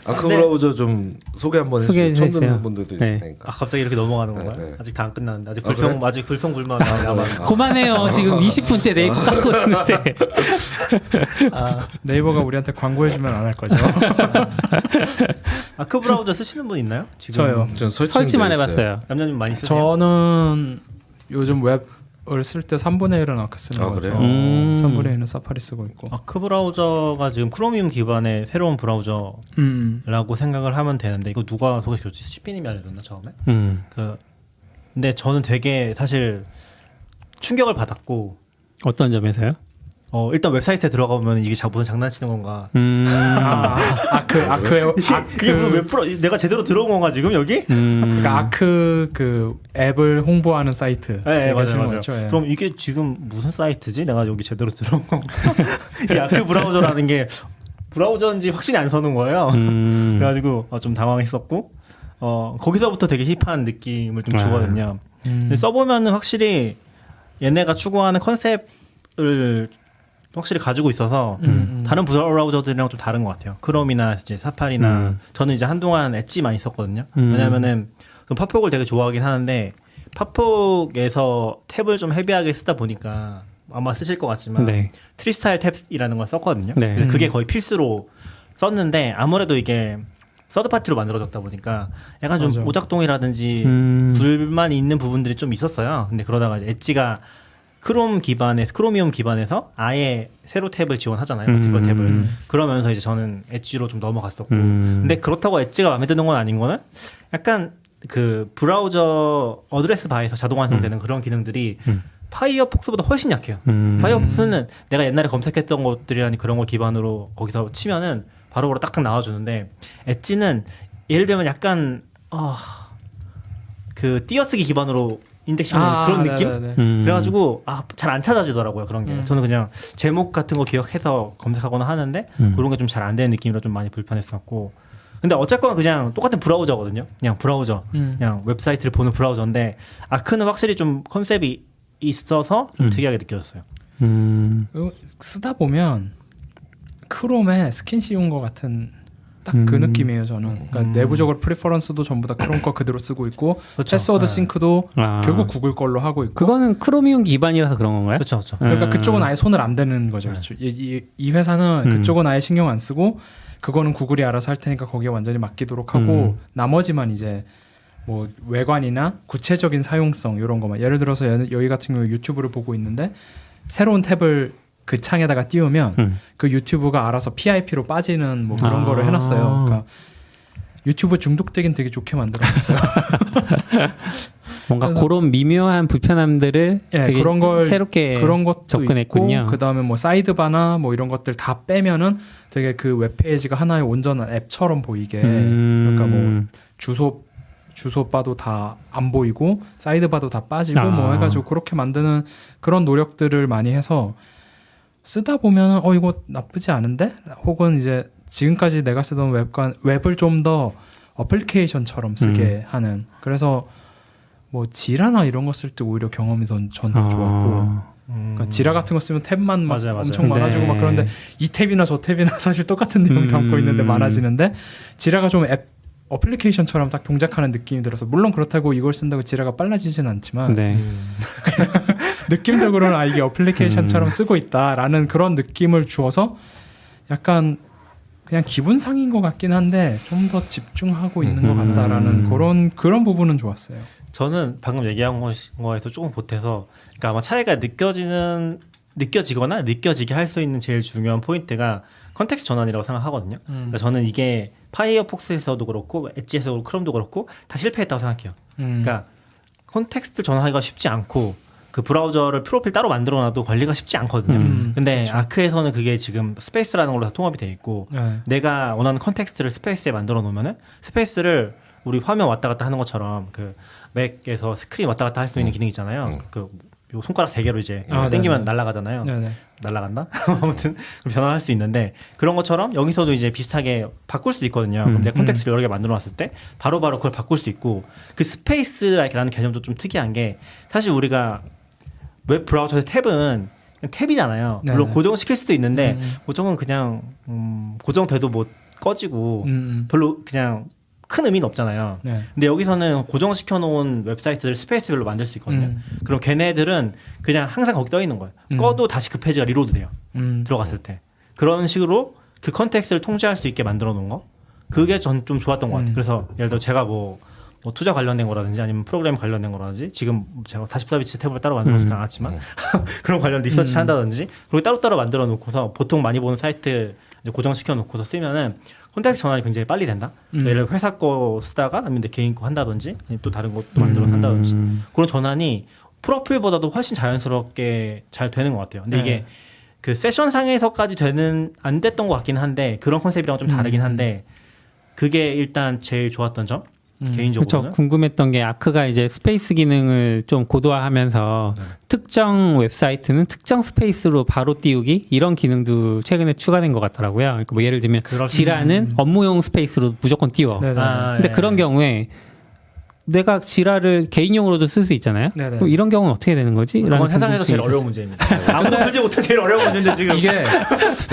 아크 네. 브라우저 좀 소개 한번 소개해 해주세요. 처음 주세요. 듣는 분들도 네. 있으니까. 아 갑자기 이렇게 넘어가는 건가요? 네, 네. 아직 다 안 끝났는데 아직 그래? 아직 불평불만 남아. 그만해요. 지금 20분째 네이버 깎고 있는데. 네이버가 우리한테 광고해주면 안 할 거죠. 아크 브라우저 쓰시는 분 있나요? 지금 저요. 전 설치만 해봤어요. 남자님 많이 쓰세요? 저는 요즘 웹을 쓸 때 3분의 1은 아크 쓰는 아, 것 그래요? 같아요. 3분의 1은 사파리 쓰고 있고. 아크 브라우저가 지금 크로미움 기반의 새로운 브라우저라고 생각을 하면 되는데 이거 누가 소개시켰지? 시피님이 알려줬나 처음에? 근데 저는 되게 사실 충격을 받았고 어떤 점에서요? 일단 웹사이트에 들어가보면 이게 무슨 장난치는 건가? 아크의 이게 무슨 웹 내가 제대로 들어온 건가 지금 여기? 그러니까 아크 그 앱을 홍보하는 사이트. 네, 맞아요, 맞아요. 거죠, 예. 그럼 이게 지금 무슨 사이트지? 내가 여기 제대로 들어온 건가? 이 아크 브라우저라는 게 브라우저인지 확신이 안 서는 거예요. 그래가지고 좀 당황했었고 거기서부터 되게 힙한 느낌을 좀 주거든요. 근데 써보면은 확실히 얘네가 추구하는 컨셉을 확실히 가지고 있어서 다른 브라우저들이랑 좀 다른 것 같아요. 크롬이나 이제 사파리나 저는 이제 한동안 엣지 많이 썼거든요. 왜냐면은 팝폭을 되게 좋아하긴 하는데 팝폭에서 탭을 좀 헤비하게 쓰다 보니까 아마 쓰실 것 같지만 네. 트리스타일 탭이라는 걸 썼거든요. 네. 그래서 그게 거의 필수로 썼는데 아무래도 이게 서드 파티로 만들어졌다 보니까 약간 좀 맞아. 오작동이라든지 불만이 있는 부분들이 좀 있었어요. 근데 그러다가 이제 엣지가 크로미움 기반에서 아예 세로 탭을 지원하잖아요. 버티컬 탭을. 그러면서 이제 저는 엣지로 좀 넘어갔었고. 근데 그렇다고 엣지가 마음에 드는 건 아닌 거는 약간 그 브라우저 어드레스 바에서 자동 완성되는 그런 기능들이 파이어폭스보다 훨씬 약해요. 파이어폭스는 내가 옛날에 검색했던 것들이라니 그런 걸 기반으로 거기서 치면은 바로바로 딱딱 나와주는데 엣지는 예를 들면 약간 그 띄어쓰기 기반으로 인덱싱하는 그런 느낌? 그래가지고 잘 안 찾아지더라고요 그런 게. 저는 그냥 제목 같은 거 기억해서 검색하거나 하는데 그런 게 좀 잘 안 되는 느낌이라 좀 많이 불편했었고. 근데 어쨌거나 그냥 똑같은 브라우저거든요. 그냥 브라우저, 그냥 웹사이트를 보는 브라우저인데 아크는 확실히 좀 컨셉이 있어서 좀 특이하게 느껴졌어요. 쓰다 보면 크롬에 스킨 씌운 것 같은 딱 그 느낌이에요 저는. 그러니까 내부적으로 프리퍼런스도 전부 다 크롬 거 그대로 쓰고 있고 그렇죠. 패스워드 싱크도 아. 결국 구글 걸로 하고 있고. 그거는 크로미움 기반이라서 그런 건가요? 그렇죠, 그렇죠. 그러니까 그쪽은 아예 손을 안 대는 거죠. 그렇죠. 이 회사는 그쪽은 아예 신경 안 쓰고 그거는 구글이 알아서 할 테니까 거기에 완전히 맡기도록 하고 나머지만 이제 뭐 외관이나 구체적인 사용성 이런 거만. 예를 들어서 여기 같은 경우 유튜브를 보고 있는데 새로운 탭을 그 창에다가 띄우면 그 유튜브가 알아서 PIP로 빠지는 뭐 그런 거를 해놨어요. 그러니까 유튜브 중독되긴 되게 좋게 만들어놨어요. 뭔가 그런 미묘한 불편함들을 되게 그런 걸 새롭게 그런 것도 접근했군요. 있고, 그다음에 뭐 사이드바나 뭐 이런 것들 다 빼면은 되게 그 웹페이지가 하나의 온전한 앱처럼 보이게. 그러니까 뭐 주소바도 다 안 보이고 사이드바도 다 빠지고 뭐 해가지고 그렇게 만드는 그런 노력들을 많이 해서 쓰다 보면 이거 나쁘지 않은데? 혹은 이제 지금까지 내가 쓰던 웹을 좀 더 어플리케이션처럼 쓰게 하는. 그래서 뭐 지라나 이런 거 쓸 때 오히려 경험이 전 더 좋았고. 그러니까 지라 같은 거 쓰면 탭만 막 맞아요. 엄청 많아지고 네. 막 그런데 이 탭이나 저 탭이나 사실 똑같은 내용 담고 있는데 많아지는데 지라가 좀 어플리케이션처럼 딱 동작하는 느낌이 들어서 물론 그렇다고 이걸 쓴다고 지라가 빨라지진 않지만 네. 느낌적으로는 이게 어플리케이션처럼 쓰고 있다라는 그런 느낌을 주어서 약간 그냥 기분상인 것 같긴 한데 좀 더 집중하고 있는 것 같다라는 그런 부분은 좋았어요. 저는 방금 얘기한 거에서 조금 보태서 그러니까 아마 차이가 느껴지거나 느껴지게 할 수 있는 제일 중요한 포인트가 컨텍스트 전환이라고 생각하거든요. 그러니까 저는 이게 파이어폭스에서도 그렇고 엣지에서도 그렇고 크롬도 그렇고 다 실패했다고 생각해요. 그러니까 컨텍스트 전환하기가 쉽지 않고 그 브라우저를 프로필 따로 만들어놔도 관리가 쉽지 않거든요. 근데 그렇죠. 아크에서는 그게 지금 스페이스라는 걸로 다 통합이 돼 있고 내가 원하는 컨텍스트를 스페이스에 만들어 놓으면은 스페이스를 우리 화면 왔다 갔다 하는 것처럼 그 맥에서 스크린 왔다 갔다 할 수 있는 기능 있잖아요. 그 요 손가락 3개로 이제 아, 당기면 네네. 날아가잖아요. 네네. 날아간다? 아무튼 변화할 수 있는데 그런 것처럼 여기서도 이제 비슷하게 바꿀 수 있거든요. 그럼 내 콘텍스트를 여러 개 만들어 놨을 때 바로바로 그걸 바꿀 수 있고 그 스페이스라는 개념도 좀 특이한 게 사실 우리가 웹 브라우저의 탭은 그냥 탭이잖아요. 물론 네네. 고정시킬 수도 있는데 고정은 그냥 고정돼도 뭐 꺼지고 별로 그냥 큰 의미는 없잖아요. 네. 근데 여기서는 고정시켜 놓은 웹사이트를 스페이스별로 만들 수 있거든요. 그럼 걔네들은 그냥 항상 거기 떠 있는 거예요. 꺼도 다시 그 페이지가 리로드 돼요. 들어갔을 때. 그런 식으로 그 컨텍스트를 통제할 수 있게 만들어 놓은 거. 그게 전 좀 좋았던 것 같아요. 그래서 예를 들어 제가 뭐 투자 관련된 거라든지 아니면 프로그램 관련된 거라든지 지금 제가 44비치 탭을 따로 만들어서 않았지만 그런 관련 리서치를 한다든지 그리고 따로따로 만들어 놓고서 보통 많이 보는 사이트 이제 고정시켜 놓고서 쓰면은 콘텍스트 전환이 굉장히 빨리 된다. 예를 들어 회사 거 쓰다가 아니면 내 개인 거 한다든지 아니면 또 다른 것도 만들어서 한다든지 그런 전환이 프로필보다도 훨씬 자연스럽게 잘 되는 것 같아요. 근데 이게 그 세션 상에서까지 안 됐던 것 같긴 한데 그런 컨셉이랑 좀 다르긴 한데 그게 일단 제일 좋았던 점 개인적으로는. 그렇죠. 궁금했던 게 아크가 이제 스페이스 기능을 좀 고도화하면서 특정 웹사이트는 특정 스페이스로 바로 띄우기 이런 기능도 최근에 추가된 것 같더라고요. 그러니까 뭐 예를 들면 지라는 업무용 스페이스로 무조건 띄워. 네네. 근데 그런 경우에 내가 지라를 개인용으로도 쓸 수 있잖아요. 네네. 그럼 이런 경우는 어떻게 되는 거지? 그건 라는 세상에서 제일 궁금증이 어려운 문제입니다. 아무도 풀지 못한 제일 어려운 문제인데 지금 이게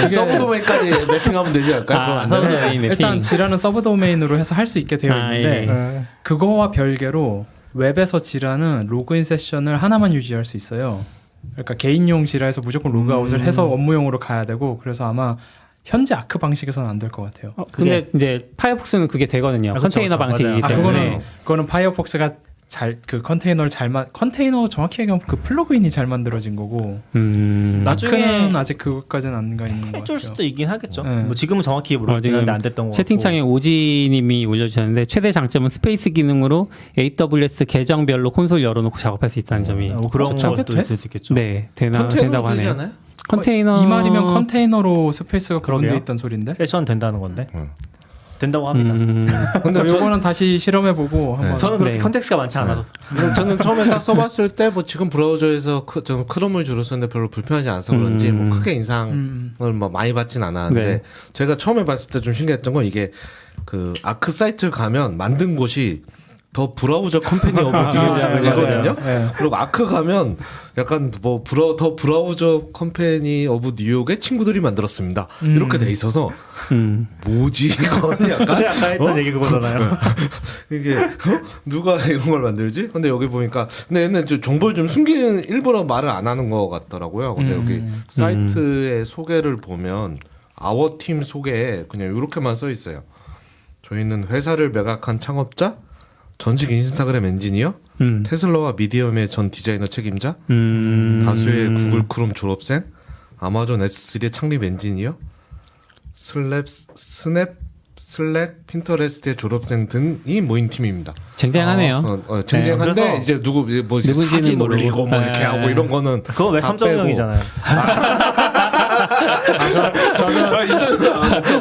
서브 도메인까지 매핑하면 되지 않을까요? 그럼 안 서브 되나요? 도메인 매핑. 일단 지라는 서브 도메인으로 해서 할 수 있게 되어 있는데 예. 그거와 별개로 웹에서 지라는 로그인 세션을 하나만 유지할 수 있어요. 그러니까 개인용 지라에서 무조건 로그아웃을 해서 업무용으로 가야 되고 그래서 아마 현재 아크 방식에서는 안 될 것 같아요. 근데 이제 파이어폭스는 그게 되거든요. 그쵸, 컨테이너 그쵸. 방식이기 맞아요. 때문에. 그거는 파이어폭스가 그 컨테이너를 컨테이너 정확히 얘기하면 그 플러그인이 잘 만들어진 거고 나중에 아크는 아직 그것까지는 안 가 있는 것 같아요. 해줄 수도 있긴 하겠죠. 네. 뭐 지금은 정확히 모르겠는데 지금 안 됐던 거 채팅창에 오지님이 올려주셨는데 최대 장점은 스페이스 기능으로 AWS 계정별로 콘솔 열어놓고 작업할 수 있다는 점이. 그런 저게 것도 돼? 있을 수 있겠죠. 네, 컨테이너로 된다고 되지 하네요. 않아요? 컨테이너 이 말이면 컨테이너로 스페이스가 구분되어 그러게요. 있던 소린데. 세션 된다는 건데 된다고 합니다. 근데 요거는 다시 실험해보고 한번. 저는 그렇게 네. 컨텍스트가 많지 않아서 저는 처음에 딱 써봤을 때 뭐 지금 브라우저에서 저는 크롬을 주로 쓰는데 별로 불편하지 않아서 그런지 뭐 크게 인상을 뭐 많이 받진 않았는데 네. 제가 처음에 봤을 때 좀 신기했던 건 이게 그 아크 사이트를 가면 만든 곳이 더 브라우저 컴퍼니 오브 뉴욕이거든요. 네. 그리고 아크 가면 약간 뭐 더 브라우저 컴퍼니 오브 뉴욕의 친구들이 만들었습니다. 이렇게 돼 있어서 뭐지 이건 약간 제가 아까 했던 얘기 그거잖아요. 이게 누가 이런 걸 만들지? 근데 여기 보니까 근데 얘는 정보를 좀 숨기는 일부러 말을 안 하는 것 같더라고요. 근데 여기 사이트의 소개를 보면 아워 팀 소개에 그냥 이렇게만 써 있어요. 저희는 회사를 매각한 창업자, 전직 인스타그램 엔지니어, 테슬라와 미디엄의 전 디자이너 책임자, 다수의 구글 크롬 졸업생, 아마존 S3의 창립 엔지니어, 슬랙, 핀터레스트의 졸업생 등이 모인 팀입니다. 쟁쟁하네요. 쟁쟁한데 그래서 이제 누구 뭐 이제 누군지는 사진 모르고. 올리고 뭐 이렇게 네. 하고 이런 거는 그거 왜 다 3.0이잖아요.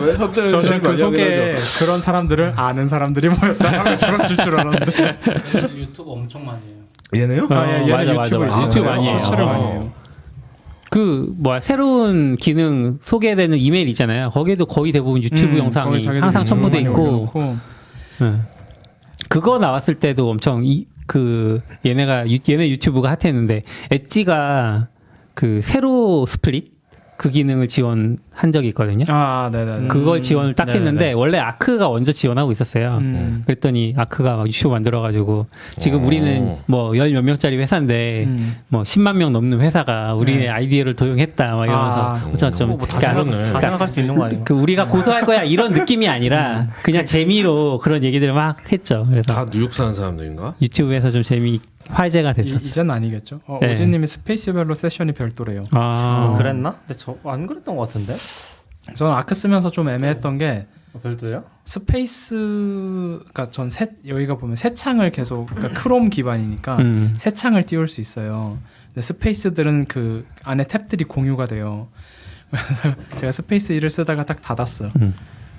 왜 저는 그 속에 그런 사람들을 아는 사람들이 모였다. 저랬을 줄 알았는데. 유튜브 엄청 많이 해요. 얘네요? 얘는 유튜브를 맞아. 유튜브 많이 해요. 서치를 많이 해요. 그 뭐야 새로운 기능 소개되는 이메일 있잖아요. 거기에도 거의 대부분 유튜브 영상이 거기 자기들 항상 유튜브 첨부돼 많이 있고 올려놓고. 네. 그거 나왔을 때도 엄청 얘네 유튜브가 핫했는데 엣지가 그 세로 스플릿 그 기능을 지원한 적이 있거든요. 아, 네네. 그걸 지원을 딱 네네네. 했는데 원래 아크가 먼저 지원하고 있었어요. 그랬더니 아크가 막 유튜브 만들어가지고 지금 우리는 뭐 열 몇 명짜리 회사인데 뭐 10만 명 넘는 회사가 우리의 아이디어를 도용했다 막 이러면서 어쩌고저쩌고 뭐다 생각할 수 있는 거 아닌가? 그 우리가 고소할 거야 이런 느낌이 아니라 그냥 재미로 그런 얘기들을 막 했죠. 그래서 다 뉴욕 사는 사람들인가? 유튜브에서 좀 화제가 됐었어요. 이제는 아니겠죠. 네. 오진님이 스페이스별로 세션이 별도래요. 그랬나? 근데 저 안 그랬던 것 같은데. 저는 아크 쓰면서 좀 애매했던 게 별도예요? 스페이스가 여기가 보면 새 창을 계속 그러니까 크롬 기반이니까 새 창을 띄울 수 있어요. 근데 스페이스들은 그 안에 탭들이 공유가 돼요. 그래서 제가 스페이스 1을 쓰다가 딱 닫았어.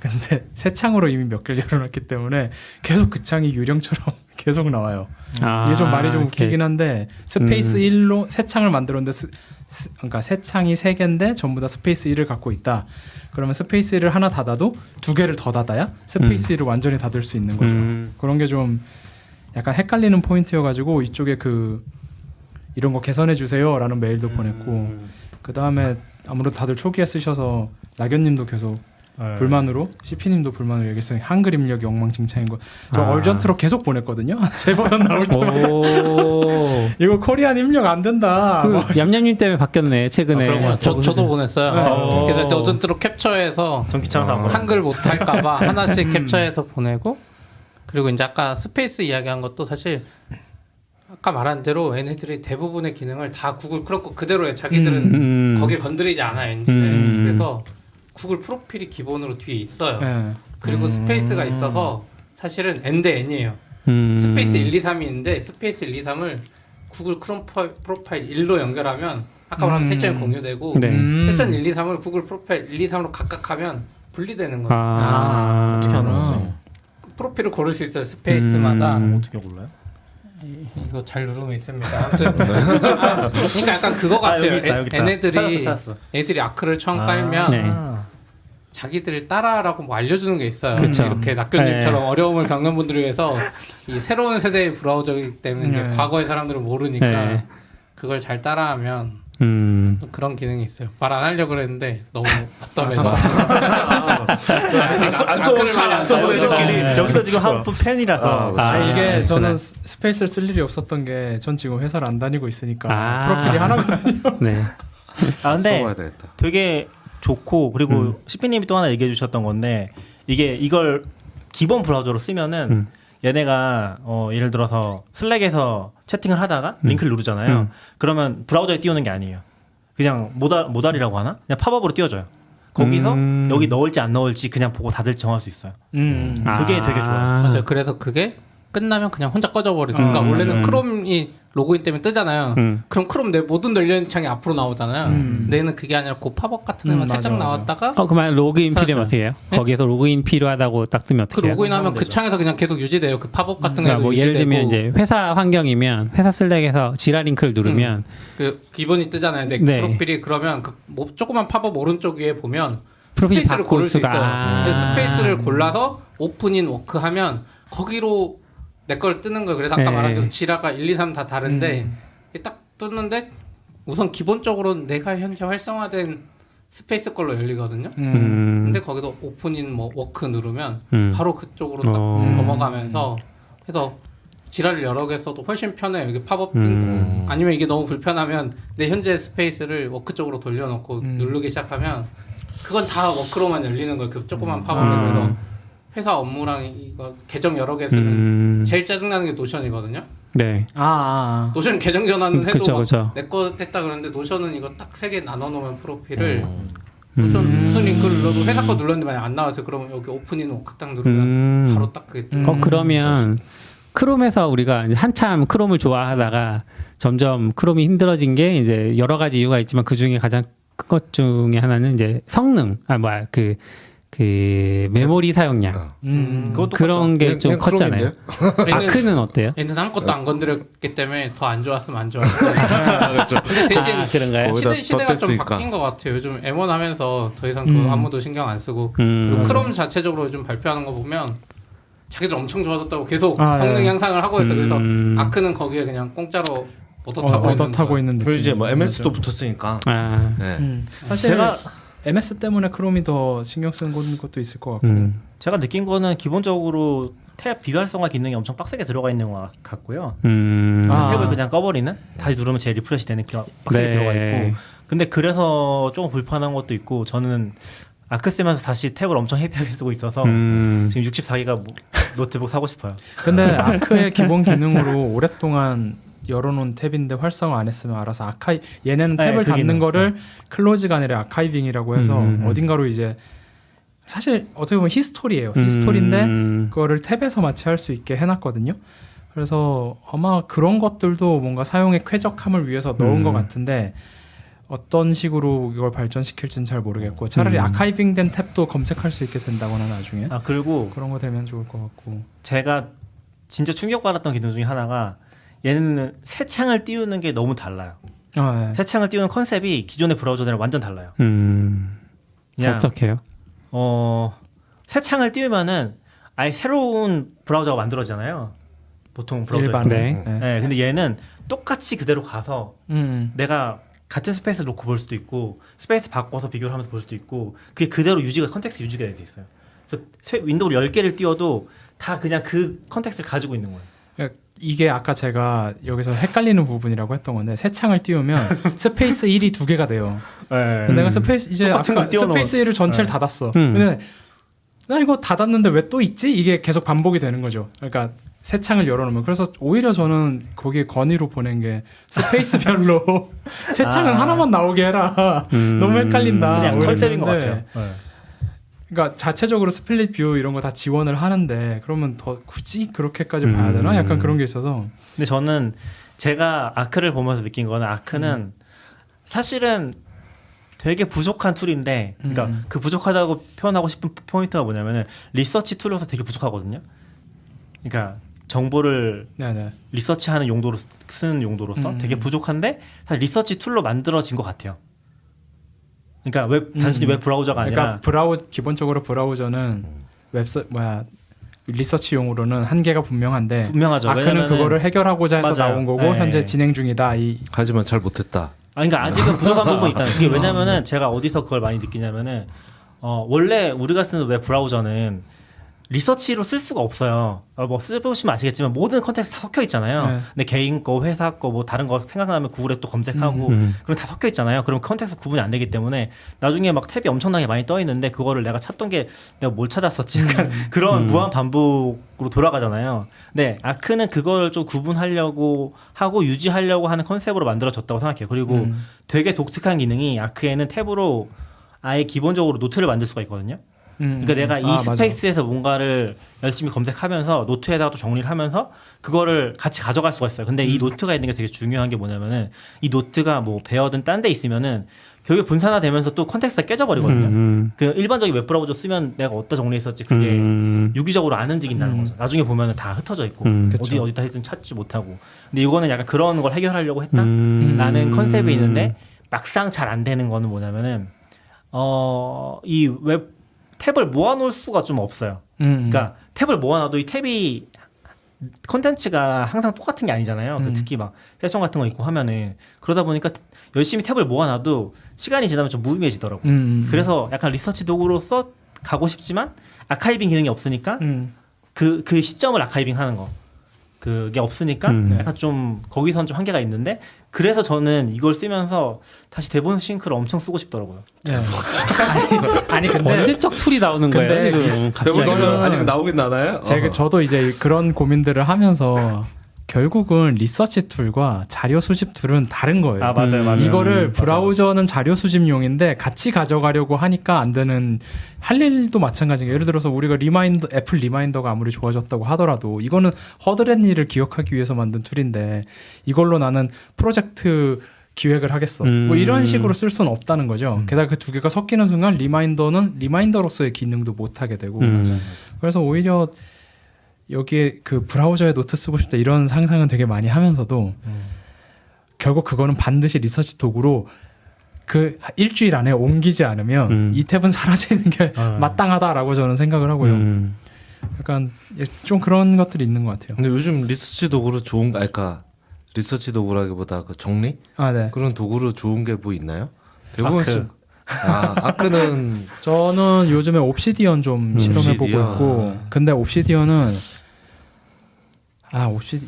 근데 새 창으로 이미 몇 개를 열어놨기 때문에 계속 그 창이 유령처럼 계속 나와요. 이게 좀 말이 좀 웃기긴 한데 스페이스 1로 새 창을 만들었는데 그러니까 새 창이 3개인데 전부 다 스페이스 1을 갖고 있다. 그러면 스페이스 1을 하나 닫아도 2개를 더 닫아야 스페이스 1을 완전히 닫을 수 있는 거죠. 그런 게 좀 약간 헷갈리는 포인트여가지고 이쪽에 이런 거 개선해 주세요라는 메일도 보냈고 그 다음에 아무래도 다들 초기에 쓰셔서 낙연님도 계속 불만으로 CP님도 불만으로 얘기했어요. 한글 입력이 엉망진창인 거. 저 얼전트로 계속 보냈거든요. 제 버전 나올 때마다 이거 코리안 입력 안 된다. 얌얌님 때문에 바뀌었네 최근에. 저도 보냈어요. 그래서 어전트로 캡처해서 한글 못할까봐 하나씩 캡처해서 보내고 그리고 이제 아까 스페이스 이야기한 것도 사실 아까 말한 대로 얘네들이 대부분의 기능을 다 구글 크롬 그대로 해. 자기들은 거길 건드리지 않아 엔진에. 그래서 구글 프로필이 기본으로 뒤에 있어요. 그리고 스페이스가 있어서 사실은 N 대 N이에요. 스페이스 1, 2, 3이 있는데 스페이스 1, 2, 3을 구글 크롬 프로파일 1로 연결하면 아까 말한 세션이 공유되고 세션 1, 2, 3을 구글 프로파일 1, 2, 3으로 각각 하면 분리되는 거예요. 어떻게 하는 거지? 프로필을 고를 수 있어요. 스페이스마다. 어떻게 골라요? 이거 잘 누르면 있습니다. 아무튼 그러니까 약간 그거 같아요. 여기 있다. 얘네들이 찾았어. 애들이 아크를 처음 깔면 네. 자기들이 따라라고 뭐 알려주는 게 있어요. 그쵸. 이렇게 낙교님처럼 어려움을 겪는 분들을 위해서 이 새로운 세대의 브라우저이기 때문에 이제 과거의 사람들은 모르니까 그걸 잘 따라하면 또 그런 기능이 있어요. 말 안 하려고 그랬는데 너무 답답해서 안 써본 애들끼리 여기도 지금 한분 팬이라서 이게 저는 스페이스를 쓸 일이 없었던 게 전 지금 회사를 안 다니고 있으니까 프로필이 하나거든요. 네. 근데 써봐야 되겠다. 되게 좋고 그리고 CP님이 또 하나 얘기해 주셨던 건데 이걸 기본 브라우저로 쓰면은 얘네가 예를 들어서 슬랙에서 채팅을 하다가 링크를 누르잖아요. 그러면 브라우저에 띄우는 게 아니에요. 그냥 모달이라고 하나? 그냥 팝업으로 띄워줘요. 거기서 여기 넣을지 안 넣을지 그냥 보고 다들 정할 수 있어요. 그게 되게 좋아요. 맞아요. 그래서 그게 끝나면 그냥 혼자 꺼져버리고 그러니까 원래는 크롬이 로그인 때문에 뜨잖아요. 그럼 크롬 내 모든 열린 창이 앞으로 나오잖아요. 근데 얘는 그게 아니라 그 팝업 같은 애만 살짝 나왔다가 그만 로그인 필요하세요? 네? 거기에서 로그인 필요하다고 딱 뜨면 그 어떻게 해요? 로그인하면 그 창에서 그냥 계속 유지돼요. 그 팝업 같은 그러니까 애도 뭐 유지되고 예를 들면 이제 회사 환경이면 회사 슬랙에서 지라 링크를 누르면 그 기본이 뜨잖아요. 내 네. 프로필이 그러면 그 뭐 조그만 팝업 오른쪽 위에 보면 프로필 스페이스를 바꿀 고를 수 수가. 있어요. 그래서 스페이스를 골라서 오픈인 워크 하면 거기로 내 걸 뜨는 거예요. 그래서 아까 네. 말한 대로 지라가 1, 2, 3 다 다른데 이게 딱 떴는데 우선 기본적으로 내가 현재 활성화된 스페이스 걸로 열리거든요. 근데 거기도 오픈인 뭐 워크 누르면 바로 그쪽으로 딱 넘어가면서 해서 지라를 여러 개 써도 훨씬 편해요. 이게 팝업 아니면 이게 너무 불편하면 내 현재 스페이스를 워크 쪽으로 돌려놓고 누르기 시작하면 그건 다 워크로만 열리는 거예요. 그 조그만 팝업이. 그래서 회사 업무랑 이거 계정 여러 개 쓰는 제일 짜증나는 게 노션이거든요. 네. 노션 계정 전환은 해도 그쵸. 내 거 됐다 그러는데 노션은 이거 딱 3개 나눠 놓으면 프로필을 노션 무슨 링크를 눌러도 회사 거 눌렀는데 만약 안 나와서 그러면 여기 오픈인 워크 딱 누르면 바로 딱 그게 뜨는 그러면 크롬에서 우리가 이제 한참 크롬을 좋아하다가 점점 크롬이 힘들어진 게 이제 여러 가지 이유가 있지만 그 중에 가장 큰 것 중에 하나는 이제 성능, 그 메모리 사용량 그것도 그런 게 좀 컸잖아요. 아크는 어때요? 얘는 아무것도 안 건드렸기 때문에 더 안 좋았으면 안 좋았어요. 근데 대신 그런가요? 시대가 좀 바뀐 것 같아요. 요즘 M1 하면서 더 이상 그거 아무도 신경 안 쓰고 그리고 크롬 자체적으로 요즘 발표하는 거 보면 자기들 엄청 좋아졌다고 계속 성능 향상을 하고 있어요. 그래서 아크는 거기에 그냥 공짜로 얻어타고 있는 느낌. 그리고 이제 뭐 MS도 붙었으니까. 사실 제가 MS 때문에 크롬이 더 신경 쓰는 것도 있을 것 같고 제가 느낀 거는 기본적으로 탭 비활성화 기능이 엄청 빡세게 들어가 있는 것 같고요. 탭을 그냥 꺼버리는 다시 누르면 제 리프레시 되는 기가 빡세게 들어가 있고 근데 그래서 조금 불편한 것도 있고 저는 아크 쓰면서 다시 탭을 엄청 헤비하게 쓰고 있어서 지금 64기가 노트북 사고 싶어요. 근데 아크의 기본 기능으로 오랫동안 열어놓은 탭인데 활성화 안 했으면 알아서 얘네는 탭을 닫는 거를 클로즈가 아니라 아카이빙이라고 해서 어딘가로 이제 사실 어떻게 보면 히스토리예요. 히스토리인데 그거를 탭에서 마치 할 수 있게 해놨거든요. 그래서 아마 그런 것들도 뭔가 사용의 쾌적함을 위해서 넣은 것 같은데 어떤 식으로 이걸 발전시킬지는 잘 모르겠고 차라리 아카이빙된 탭도 검색할 수 있게 된다거나 나중에 아 그리고 그런 거 되면 좋을 것 같고. 제가 진짜 충격받았던 기능 중에 하나가 얘는 새 창을 띄우는 게 너무 달라요. 아, 네. 새 창을 띄우는 컨셉이 기존의 브라우저들이랑 완전 달라요. 그냥 어떻게요? 새 창을 띄우면은 아예 새로운 브라우저가 만들어지잖아요. 보통 브라우저 일반. 네. 네, 근데 얘는 똑같이 그대로 가서 내가 같은 스페이스 놓고 볼 수도 있고 스페이스 바꿔서 비교를 하면서 볼 수도 있고 그게 그대로 컨텍스트 유지가 돼 있어요. 그래서 윈도우를 10개를 띄워도 다 그냥 그 컨텍스트를 가지고 있는 거예요. 그러니까 이게 아까 제가 여기서 헷갈리는 부분이라고 했던 건데 새 창을 띄우면 스페이스 1이 2개가 돼요. 네. 내가 스페이스 이제 똑같은 아까 거 띄워놓은- 스페이스 1을 전체를 네. 닫았어. 근데 나 이거 닫았는데 왜 또 있지? 이게 계속 반복이 되는 거죠. 그러니까 새 창을 열어놓으면 그래서 오히려 저는 거기에 건의로 보낸 게 스페이스별로 새 창은 하나만 나오게 해라. 너무 헷갈린다. 그냥 오히려 컨셉인 것 그랬는데 같아요. 네. 그러니까 자체적으로 스플릿 뷰 이런 거 다 지원을 하는데 그러면 더 굳이 그렇게까지 봐야 되나? 약간 그런 게 있어서. 근데 저는 제가 아크를 보면서 느낀 거는 아크는 사실은 되게 부족한 툴인데, 그러니까 그 부족하다고 표현하고 싶은 포인트가 뭐냐면은 리서치 툴로서 되게 부족하거든요. 그러니까 정보를 네네. 리서치하는 용도로 쓰는 용도로서 되게 부족한데 사실 리서치 툴로 만들어진 것 같아요. 그러니까 단순히 웹 브라우저가 아니라 그러니까 기본적으로 브라우저는 리서치용으로는 한계가 분명한데 분명하죠. 아크는 왜냐면은- 그거를 해결하고자 해서 맞아요. 나온 거고 네. 현재 진행 중이다. 하지만 잘 못했다. 그러니까 아직은 부족한 부분이 있다. 그게 왜냐면은 제가 어디서 그걸 많이 느끼냐면은 원래 우리가 쓰는 웹 브라우저는 리서치로 쓸 수가 없어요. 뭐 써보시면 아시겠지만 모든 컨텍스트 다 섞여 있잖아요. 네. 근데 개인 거, 회사 거, 뭐 다른 거 생각나면 구글에 또 검색하고 그럼 다 섞여 있잖아요. 그럼 컨텍스트 구분이 안 되기 때문에 나중에 막 탭이 엄청나게 많이 떠 있는데 그거를 내가 찾던 게 내가 뭘 찾았었지? 약간 그런 무한 반복으로 돌아가잖아요. 근데 아크는 그걸 좀 구분하려고 하고 유지하려고 하는 컨셉으로 만들어졌다고 생각해요. 그리고 되게 독특한 기능이 아크에는 탭으로 아예 기본적으로 노트를 만들 수가 있거든요. 그러니까 내가 이 스페이스에서 뭔가를 열심히 검색하면서 노트에다가 또 정리를 하면서 그거를 같이 가져갈 수가 있어요. 근데 이 노트가 있는 게 되게 중요한 게 뭐냐면은 이 노트가 뭐 배어든 딴 데 있으면은 결국에 분산화되면서 또 컨텍스트가 깨져버리거든요. 그 일반적인 웹 브라우저 쓰면 내가 어디다 정리했었지 그게 유기적으로 안 움직인다는 거죠. 나중에 보면은 다 흩어져 있고 어디다 했든 찾지 못하고. 근데 이거는 약간 그런 걸 해결하려고 했다라는 컨셉이 있는데 막상 잘 안 되는 거는 뭐냐면은 이 웹 탭을 모아놓을 수가 좀 없어요. 그러니까 탭을 모아놔도 이 탭이 컨텐츠가 항상 똑같은 게 아니잖아요. 특히 막 세션 같은 거 있고 하면은 그러다 보니까 열심히 탭을 모아놔도 시간이 지나면 좀 무의미해지더라고요. 그래서 약간 리서치 도구로서 가고 싶지만 아카이빙 기능이 없으니까 그 시점을 아카이빙 하는 거 그게 없으니까 약간 좀 거기선 좀 한계가 있는데 그래서 저는 이걸 쓰면서 다시 대본 싱크를 엄청 쓰고 싶더라고요. 네. 아니 근데 언제적 툴이 나오는 거예요? 근데 지금 갑자기. 대본 아직 나오긴 나나요? 저도 이제 그런 고민들을 하면서 결국은 리서치 툴과 자료 수집 툴은 다른 거예요. 아 맞아요. 이거를 브라우저는 자료 수집용인데 같이 가져가려고 하니까 안 되는 할 일도 마찬가지예요. 예를 들어서 우리가 애플 리마인더가 아무리 좋아졌다고 하더라도 이거는 허드렛 일을 기억하기 위해서 만든 툴인데 이걸로 나는 프로젝트 기획을 하겠어. 뭐 이런 식으로 쓸 수는 없다는 거죠. 게다가 그 두 개가 섞이는 순간 리마인더는 리마인더로서의 기능도 못 하게 되고. 그래서 오히려 여기에 그 브라우저에 노트 쓰고 싶다 이런 상상은 되게 많이 하면서도 결국 그거는 반드시 리서치 도구로 그 일주일 안에 옮기지 않으면 이 탭은 사라지는 게 마땅하다라고 저는 생각을 하고요. 약간 좀 그런 것들이 있는 것 같아요. 근데 요즘 리서치 도구로 좋은 거, 그러니까 리서치 도구라기보다 그 정리 네. 그런 도구로 좋은 게 뭐 있나요? 대부분 아크는 저는 요즘에 옵시디언 좀 실험해보고 옵시디언. 있고, 근데 옵시디언은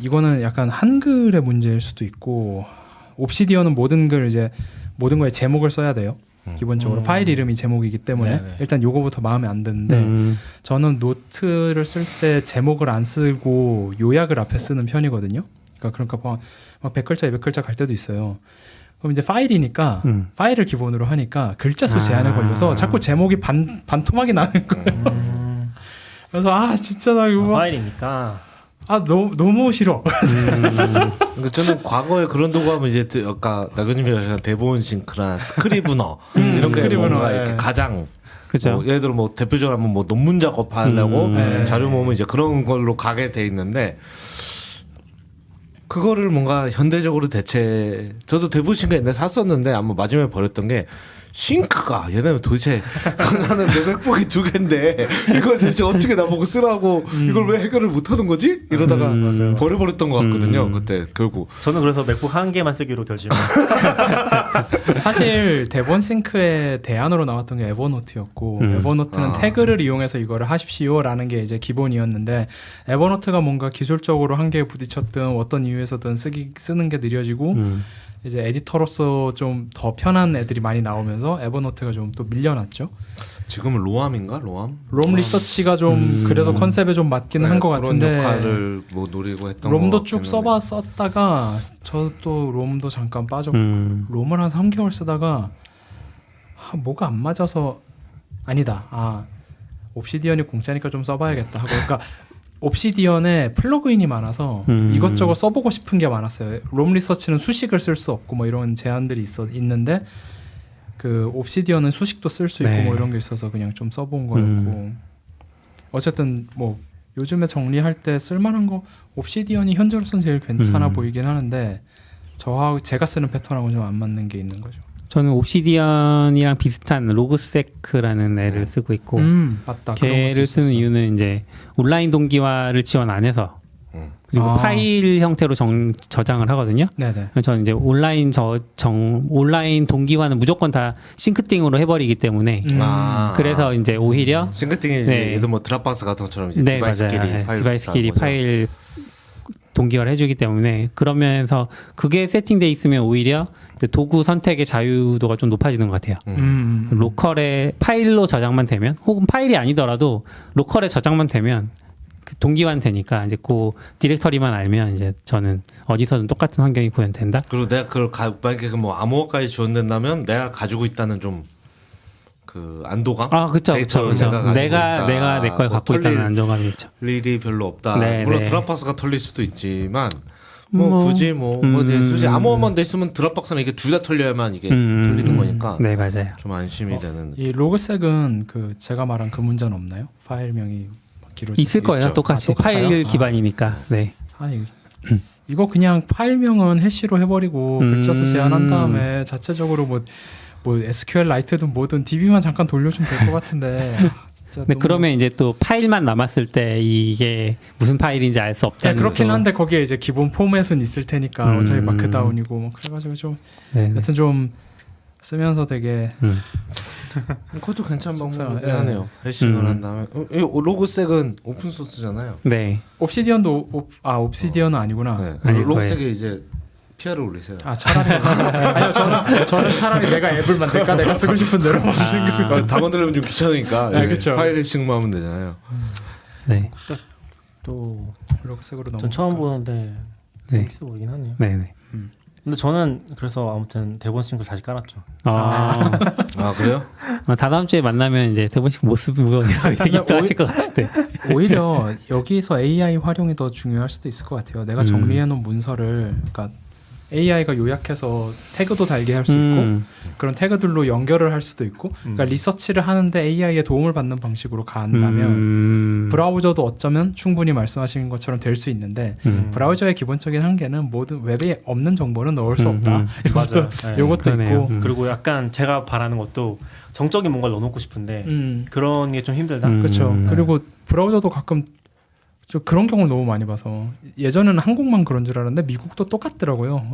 이거는 약간 한글의 문제일 수도 있고, 옵시디언은 모든 거에 제목을 써야 돼요. 기본적으로 파일 이름이 제목이기 때문에 네네. 일단 요거부터 마음에 안 드는데 저는 노트를 쓸 때 제목을 안 쓰고 요약을 앞에 쓰는 편이거든요. 그러니까 막 100글자 200글자 갈 때도 있어요. 그럼 이제 파일이니까 파일을 기본으로 하니까 글자 수 제한에 걸려서 자꾸 제목이 반토막이 나는 거예요. 그래서 진짜 나 이거 파일이니까 너무 싫어. 그러니까 저는 과거에 그런 도구 하면 이제 아까 나교님이 얘기한 대본 싱크나 스크리브너 이런 게 스크리브너, 뭔가 예. 이렇게 가장 그죠. 뭐 예를 들어 뭐 대표적으로 하면 뭐 논문 작업하려고 네. 자료 모으면 이제 그런 걸로 가게 돼 있는데 그거를 뭔가 현대적으로 대체 저도 대본 싱크 옛날에 샀었는데 아마 마지막에 버렸던 게 싱크가 얘네는 도대체 나는 내 맥북이 2개인데 이걸 대체 어떻게 나보고 쓰라고 이걸 왜 해결을 못하는 거지? 이러다가 버려버렸던 것 같거든요. 그때 결국 저는 그래서 맥북 한 개만 쓰기로 결심했어요. 사실 대본 싱크의 대안으로 나왔던 게 에버노트였고 에버노트는 태그를 이용해서 이거를 하십시오라는 게 이제 기본이었는데 에버노트가 뭔가 기술적으로 한계에 부딪혔든 어떤 이유에서든 쓰는 게 느려지고 이제 에디터로서 좀 더 편한 애들이 많이 나오면서 에버노트가 좀 또 밀려났죠. 지금은 로암인가? 로암? 롬 리서치가 좀 그래도 컨셉에 좀 맞기는 한 것 같은데 그런 역할을 뭐 노리고 했던 롬도 것 쭉 같기는 썼다가 저도 롬도 잠깐 빠졌고 롬을 한 3개월 쓰다가 뭐가 안 맞아서 아니다. 옵시디언이 공짜니까 좀 써봐야겠다 하고 그러니까 옵시디언에 플러그인이 많아서 이것저것 써보고 싶은 게 많았어요. 롬 리서치는 수식을 쓸 수 없고 뭐 이런 제한들이 있는데 그 옵시디언은 수식도 쓸 수 있고 네. 뭐 이런 게 있어서 그냥 좀 써본 거였고 어쨌든 뭐 요즘에 정리할 때 쓸만한 거 옵시디언이 현재로서는 제일 괜찮아 보이긴 하는데 제가 쓰는 패턴하고는 좀 안 맞는 게 있는 거죠. 저는 옵시디언이랑 비슷한 로그세크라는 애를 쓰고 있고 맞다. 걔를 쓰는 이유는 이제 온라인 동기화를 지원 안 해서 그리고 파일 형태로 저장을 하거든요. 네네. 저는 이제 온라인 동기화는 무조건 다 싱크팅으로 해버리기 때문에 그래서 이제 오히려 싱크팅이 네. 예를 뭐 드랍박스 같은 것처럼 이제 네, 디바이스끼리 맞아요. 파일 디바이스끼리 거죠. 파일 동기화를 해주기 때문에 그런 면에서 그게 세팅돼 있으면 오히려 도구 선택의 자유도가 좀 높아지는 것 같아요. 로컬에 파일로 저장만 되면 혹은 파일이 아니더라도 로컬에 저장만 되면 그 동기화는 되니까 이제 그 디렉터리만 알면 이제 저는 어디서든 똑같은 환경이 구현된다. 그리고 내가 그걸 만약에 뭐 암호화까지 지원된다면 내가 가지고 있다는 좀 그 안도감? 그쵸. 데이터를 내가 가지고 내가 있다. 내 걸 뭐 갖고 있다는 털릴 안정감이 있죠. 일이 별로 없다. 네, 물론 네. 드랍박스가 털릴 수도 있지만 뭐 굳이 굳이 암호화만 돼 있으면 드랍박스는 이게 둘 다 털려야만 이게 털리는 거니까 네, 맞아요. 좀 안심이 되는. 이 로그색은 그 제가 말한 그 문제는 없나요? 파일명이 길어지고 있을 거예요. 있죠. 똑같이 똑같아요? 파일 기반이니까. 네. 이거 그냥 파일명은 해시로 해버리고 글자수 제한한 다음에 자체적으로 뭐 SQLite든 뭐든 DB만 잠깐 돌려주면 될 것 같은데 진짜 근데 그러면 이제 또 파일만 남았을 때 이게 무슨 파일인지 알 수 없다는 그렇긴 거죠. 한데 거기에 이제 기본 포맷은 있을 테니까 어차피 마크다운이고 뭐 그래가지고 좀 네. 여튼 좀 쓰면서 되게 그것도 괜찮은 방법이긴 속상하네. 하네요. 해싱을 한 다음에 로그색은 오픈 소스잖아요. 네. 옵시디언도 옵시디언은 아니구나. 네. 아닐 로그색에 이제 PR을 올리세요. 차라리 아니요 저는 차라리 내가 앱을 만들까 내가 쓰고 싶은 대로 만든 거. 다 만들려면 좀 귀찮으니까 네, 예, 그쵸. 파일 해싱만 하면 되잖아요. 네. 또 로그색으로 전 처음 보는데 네. 재밌어 보이긴 하네요. 네, 네. 근데 저는 그래서 아무튼 대본 싱크 다시 깔았죠. 아 그래요? 다다음 주에 만나면 이제 대본식 모습이라고 얘기도 하실 것 같은데. 오히려 여기서 AI 활용이 더 중요할 수도 있을 것 같아요. 내가 정리해 놓은 문서를 그러니까 AI가 요약해서 태그도 달게 할 수 있고 그런 태그들로 연결을 할 수도 있고 그러니까 리서치를 하는데 AI의 도움을 받는 방식으로 간다면 브라우저도 어쩌면 충분히 말씀하신 것처럼 될 수 있는데 브라우저의 기본적인 한계는 모든 웹에 없는 정보는 넣을 수 없다. 맞아요. 이것도 그러네요. 있고 그리고 약간 제가 바라는 것도 정적인 뭔가를 넣어놓고 싶은데 그런 게 좀 힘들다. 그렇죠. 그리고 브라우저도 가끔 저 그런 경우를 너무 많이 봐서 예전에는 한국만 그런 줄 알았는데 미국도 똑같더라고요.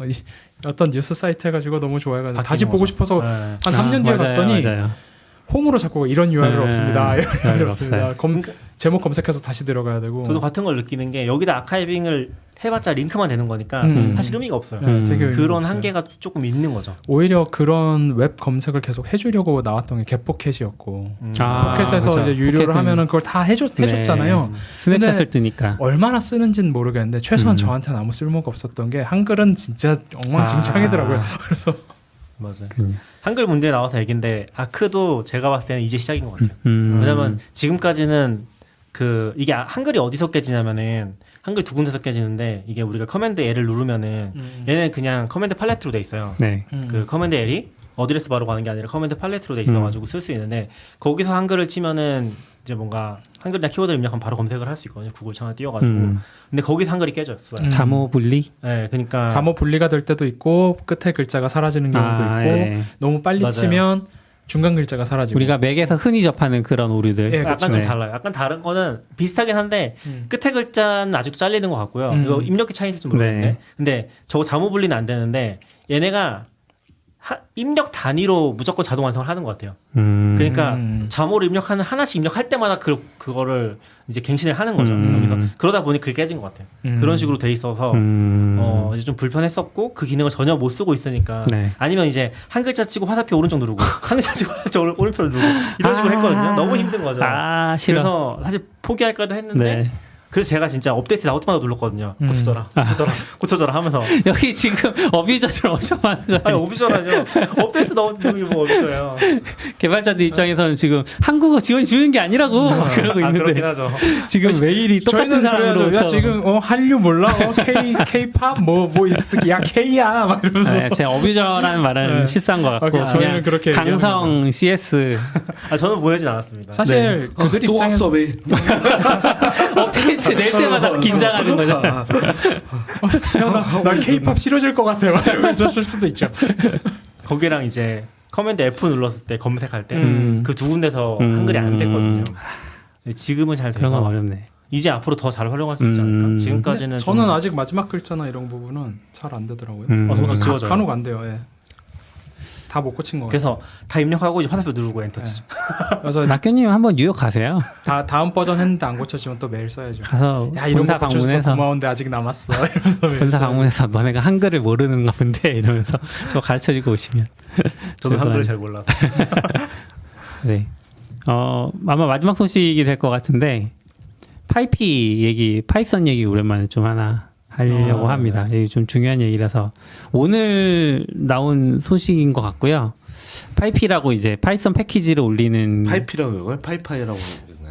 어떤 뉴스 사이트 해가지고 너무 좋아해가지고 다시 보고 싶어서 네. 한 3년 뒤에 맞아요, 갔더니 맞아요. 홈으로 자꾸 이런 URL 네, 없습니다. 이런 URL URL 없습니다. 제목 검색해서 다시 들어가야 되고. 저도 같은 걸 느끼는 게 여기다 아카이빙을 해봤자 링크만 되는 거니까 사실 의미가 없어요. 네, 되게 의미가 그런 없어요. 한계가 조금 있는 거죠. 오히려 그런 웹 검색을 계속 해주려고 나왔던 게 겟포켓이었고 포켓에서 그렇죠. 이제 유료를 포켓은- 하면은 그걸 다 해줬잖아요. 스냅샷을 근데 뜨니까. 얼마나 쓰는지는 모르겠는데 최소한 저한테는 아무 쓸모가 없었던 게 한글은 진짜 엉망진창이더라고요. 그래서 맞아요. 그냥. 한글 문제 나와서 얘긴데 아크도 제가 봤을 때는 이제 시작인 것 같아요. 왜냐면 지금까지는 이게 한글이 어디서 깨지냐면은 한글 두 군데서 깨지는데 이게 우리가 커맨드 L을 누르면은 얘는 그냥 커맨드 팔레트로 돼 있어요. 네. 그 커맨드 L이 어드레스 바로 가는 게 아니라 커맨드 팔레트로 돼 있어가지고 쓸 수 있는데 거기서 한글을 치면은 이제 뭔가 한글이나 키워드를 입력하면 바로 검색을 할 수 있거든요. 구글 창에 띄워가지고. 근데 거기서 한글이 깨졌어요. 자모 분리? 네, 그러니까 자모 분리가 될 때도 있고 끝에 글자가 사라지는 경우도 있고 예. 너무 빨리 맞아요. 치면 중간 글자가 사라지고. 우리가 맥에서 흔히 접하는 그런 오류들. 예, 약간 그쵸. 좀 네. 달라요. 약간 다른 거는 비슷하긴 한데 끝에 글자는 아직도 잘리는 것 같고요. 이거 입력기 차이 있을지 모르겠는데. 네. 근데 저거 자모 분리는 안 되는데 얘네가 입력 단위로 무조건 자동 완성을 하는 것 같아요. 그러니까 자모를 입력하는 하나씩 입력할 때마다 그거를 이제 갱신을 하는 거죠. 여기서 그러다 보니 그게 깨진 것 같아요. 그런 식으로 돼 있어서 이제 좀 불편했었고 그 기능을 전혀 못 쓰고 있으니까 네. 아니면 이제 한 글자 치고 화살표 오른쪽 누르고 한 글자 치고 화살표 오른쪽 누르고 이런 식으로 했거든요. 너무 힘든 거죠. 싫어. 그래서 사실 포기할까도 했는데 네. 그래서 제가 진짜 업데이트 나올 때마다 눌렀거든요. 고쳐줘라 하면서. 여기 지금 어뷰저들 엄청 많은 거예요. 아니 어비저라뇨. 업데이트 나오는 게 뭐 어비저예요. 개발자들 입장에서는 지금 한국어 지원 주는 게 아니라고 막 그러고 아 그렇긴 있는데 하죠. 지금 메일이 똑같은 사람으로 야 지금 한류 몰라? K-팝 뭐 있어? 야 K야 막 이러면서. 네, 제가 어뷰저라는 말은 네. 실수한 것 같고 저희는 그냥 그렇게 강성 CS 저는 보내진 않았습니다. 사실 그들 또 입장에서 왔어 메일. 업데이트 낼 때마다 긴장하는 거죠. 난 K-팝 싫어질 것 같아 막 이러면서 쓸 수도 있죠. 거기랑 이제 커맨드 F 눌렀을 때 검색할 때 그 두 군데서 한글이 안 됐거든요. 지금은 잘 그런 건 돼서 어렵네. 이제 앞으로 더 잘 활용할 수 있지 않을까. 지금까지는 저는 좀 아직 마지막 글자나 이런 부분은 잘 안 되더라고요. 저도 지워져요. 간혹 안 돼요. 예. 다 못 고친 거 같아요. 그래서 다 입력하고 이제 화살표 누르고 엔터 치죠. 그래서 낙교님 한번 뉴욕 가세요. 다음 버전 했는데 안 고쳐지면 또 메일 써야죠. 가서 야 이런 본사 거 고쳐줘서 방문해서 고마운데 아직 남았어. 이러면서 메일 본사 써야죠. 방문해서 너네가 한글을 모르는가 본데 이러면서 저 가르쳐주고 오시면. 저도 한글을 죄송합니다. 잘 몰라서. 네. 아마 마지막 소식이 될 것 같은데 파이썬 얘기 오랜만에 좀 하나 하려고 합니다. 이게 좀 중요한 얘기라서 오늘 나온 소식인 것 같고요. 파이피라고 이제 파이썬 패키지를 올리는 파이피라고 이거요? 파이파이라고.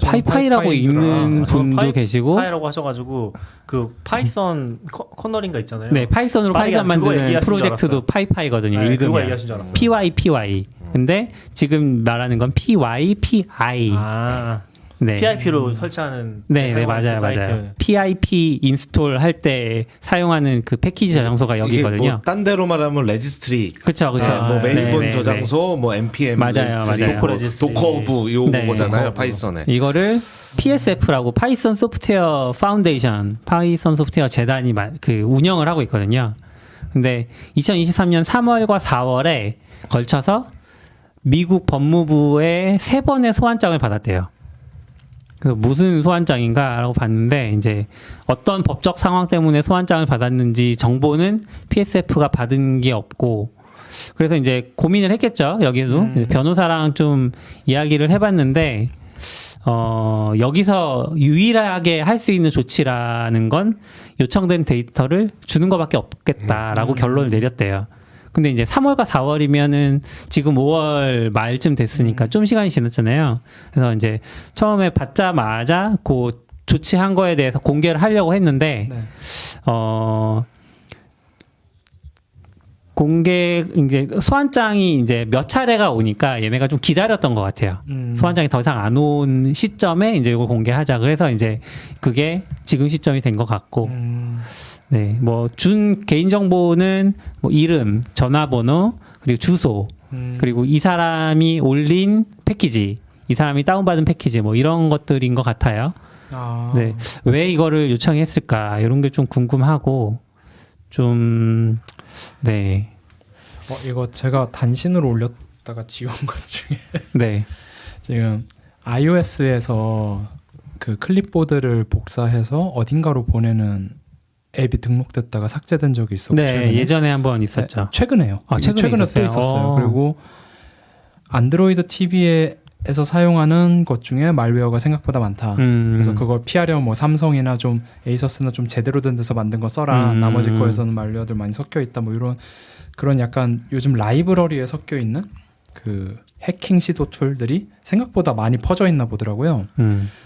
파이파이라고 파이파이인 줄 읽는 알아. 분도 계시고 파이라고 하셔가지고 그 파이썬 커널인가 있잖아요. 네, 파이썬으로 파이가 파이썬 그거 만드는 얘기하신 줄 프로젝트도 알았어요. 파이파이거든요. 네, 그거 읽으면 얘기하신 줄 알았어요. PY. 근데 지금 말하는 건 PYPI. 네. PIP로 설치하는 네, 사이트. 맞아요. PIP 인스톨 할 때 사용하는 그 패키지 저장소가 여기거든요. 뭐딴 데로 말하면 레지스트리. 그렇죠. 뭐 메일본 네, 저장소, 뭐 npm 맞아요, 레지스트리, 맞아요. 도커 레지스트리. 도커브 요거잖아요. 도커브. 파이썬에. 이거를 PSF라고 파이썬 소프트웨어 파운데이션, 파이썬 소프트웨어 재단이 그 운영을 하고 있거든요. 근데 2023년 3월과 4월에 걸쳐서 미국 법무부의 3번의 소환장을 받았대요. 그 무슨 소환장인가라고 봤는데 이제 어떤 법적 상황 때문에 소환장을 받았는지 정보는 PSF가 받은 게 없고 그래서 이제 고민을 했겠죠. 여기도 변호사랑 좀 이야기를 해봤는데 여기서 유일하게 할 수 있는 조치라는 건 요청된 데이터를 주는 것밖에 없겠다라고 결론을 내렸대요. 근데 이제 3월과 4월이면은 지금 5월 말쯤 됐으니까 좀 시간이 지났잖아요. 그래서 이제 처음에 받자마자 그 조치한 거에 대해서 공개를 하려고 했는데, 네. 공개 이제 소환장이 이제 몇 차례가 오니까 얘네가 좀 기다렸던 것 같아요. 소환장이 더 이상 안 온 시점에 이제 이거 공개하자. 그래서 이제 그게 지금 시점이 된 것 같고, 네, 뭐 준 개인 정보는 뭐 이름, 전화번호, 그리고 주소, 그리고 이 사람이 올린 패키지, 이 사람이 다운받은 패키지, 뭐 이런 것들인 것 같아요. 네, 왜 이거를 요청했을까 이런 게 좀 궁금하고 좀 네. 이거 제가 단신으로 올렸다가 지운 것 중에 네. 지금 iOS에서 그 클립보드를 복사해서 어딘가로 보내는 앱이 등록됐다가 삭제된 적이 있었고 네, 최근에. 예전에 한번 있었죠. 네, 최근에요. 아, 최근에 또 있었어요? 있었어요. 그리고 안드로이드 TV에서 사용하는 것 중에 말웨어가 생각보다 많다. 그래서 그걸 피하려면 뭐 삼성이나 좀 에이서스나 좀 제대로 된 데서 만든 거 써라. 나머지 거에서는 말웨어들 많이 섞여 있다. 뭐 이런 그런 약간 요즘 라이브러리에 섞여 있는 그 해킹 시도 툴들이 생각보다 많이 퍼져 있나 보더라고요.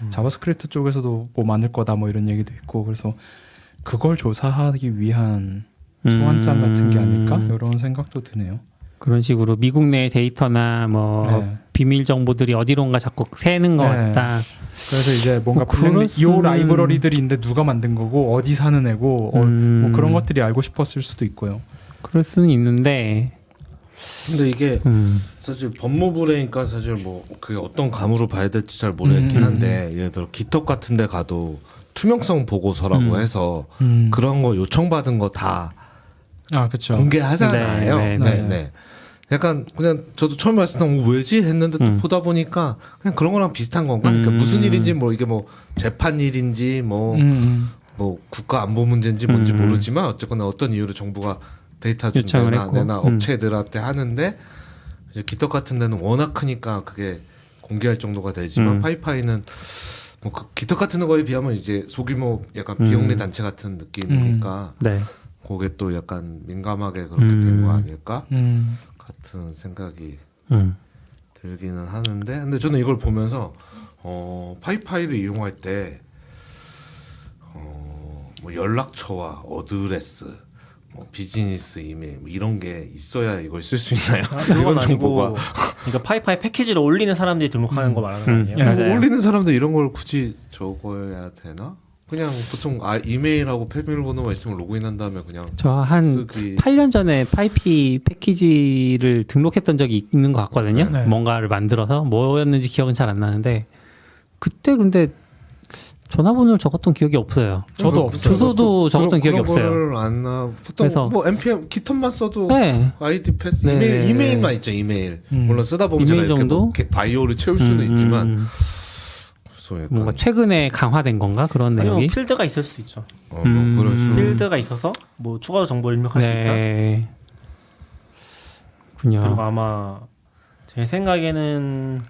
자바스크립트 쪽에서도 뭐 많을 거다 뭐 이런 얘기도 있고 그래서 그걸 조사하기 위한 소환장 같은 게 아닐까 이런 생각도 드네요. 그런 식으로 미국 내 데이터나 뭐 네. 비밀 정보들이 어디론가 자꾸 새는 것 네. 같다. 그래서 이제 뭔가 그럴 요 라이브러리들인데 누가 만든 거고 어디 사는 애고 뭐 그런 것들이 알고 싶었을 수도 있고요. 그럴 수는 있는데 근데 이게 사실 법무부래니까 사실 뭐 그게 어떤 감으로 봐야 될지 잘 모르겠긴 한데 예를 들어 기톱 같은 데 가도 투명성 보고서라고 해서 그런 거 요청받은 거 다 그렇죠. 공개하잖아요. 네, 네, 네. 네. 약간 그냥 저도 처음에 봤을 때 왜지 했는데 또 보다 보니까 그냥 그런 거랑 비슷한 건가? 그러니까 무슨 일인지 뭐 이게 뭐 재판 일인지 뭐 국가 안보 문제인지 뭔지 모르지만 어쨌거나 어떤 이유로 정부가 데이터 요청을 중개나 했고. 내나 업체들한테 하는데 이제 기떡 같은 데는 워낙 크니까 그게 공개할 정도가 되지만 파이파이는 뭐 그 기떡 같은 거에 비하면 이제 소규모 약간 비영리 단체 같은 느낌이니까 네. 그게 또 약간 민감하게 그렇게 된 거 아닐까 같은 생각이 들기는 하는데 근데 저는 이걸 보면서 파이파이를 이용할 때 뭐 연락처와 어드레스 뭐 비즈니스 이메일 뭐 이런 게 있어야 이걸 쓸 수 있나요? 그건 아니고 그러니까 파이파이 패키지를 올리는 사람들이 등록하는 거 말하는 거 아니에요? 네. 맞아요. 올리는 사람들 이런 걸 굳이 적어야 되나? 그냥 보통 이메일하고 비밀번호가 있으면 로그인한 다음에 그냥 저 한 쓰기. 8년 전에 파이피 패키지를 등록했던 적이 있는 것 같거든요. 네. 뭔가를 만들어서 뭐였는지 기억은 잘 안 나는데 그때 근데 전화번호를 적었던 기억이 없어요. 저도 없어요. 주소도 적었던 기억이 없어요. 보통 그래서- 뭐 npm 기톱만 써도 네. 아이디 패스 네, 네, 이메일만 있죠 이메일. 물론 쓰다 보면 제가 이메일 이렇게 뭐 정도? 바이오를 채울 수는 있지만 그래서 약간 뭔가 최근에 강화된 건가 그런 아니면 내용이? 필드가 있을 수도 있죠. 뭐 그럴 수. 필드가 있어서 뭐 추가로 정보를 입력할 수 있다. 네. 그냥 그리고 아마 제 생각에는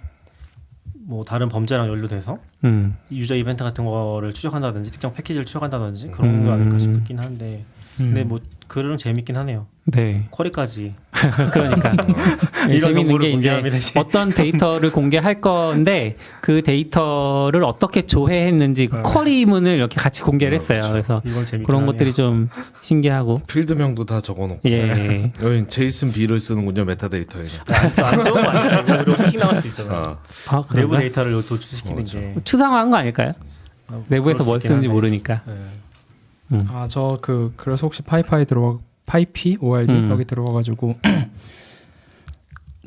뭐 다른 범죄랑 연루돼서 유저 이벤트 같은 거를 추적한다든지 특정 패키지를 추적한다든지 그런 거 아닐까 싶긴 한데 근데 뭐 그런 재밌긴 하네요. 네. 쿼리까지 그러니까 이런 재밌는 정보를 게 이제 공개하면 이제 어떤 데이터를 공개할 건데 그 데이터를 어떻게 조회했는지 그 쿼리문을 이렇게 같이 공개를 했어요. 그래서 이건 재밌긴 그런 하네요. 것들이 좀 신기하고 필드명도 다 적어놓고 예. 여기 제이슨 B를 쓰는군요 메타데이터에. 안 적으면 안 돼요. 이거 해킹 나올 수도 있잖아요. 아, 내부 그런가? 데이터를 도출시키는 게 추상화한 거 아닐까요? 내부에서 그럴 수 뭘 있긴 쓰는지 한데. 모르니까. 네. 저 그래서 혹시 파이파이 파이피 ORG 여기 들어가가지고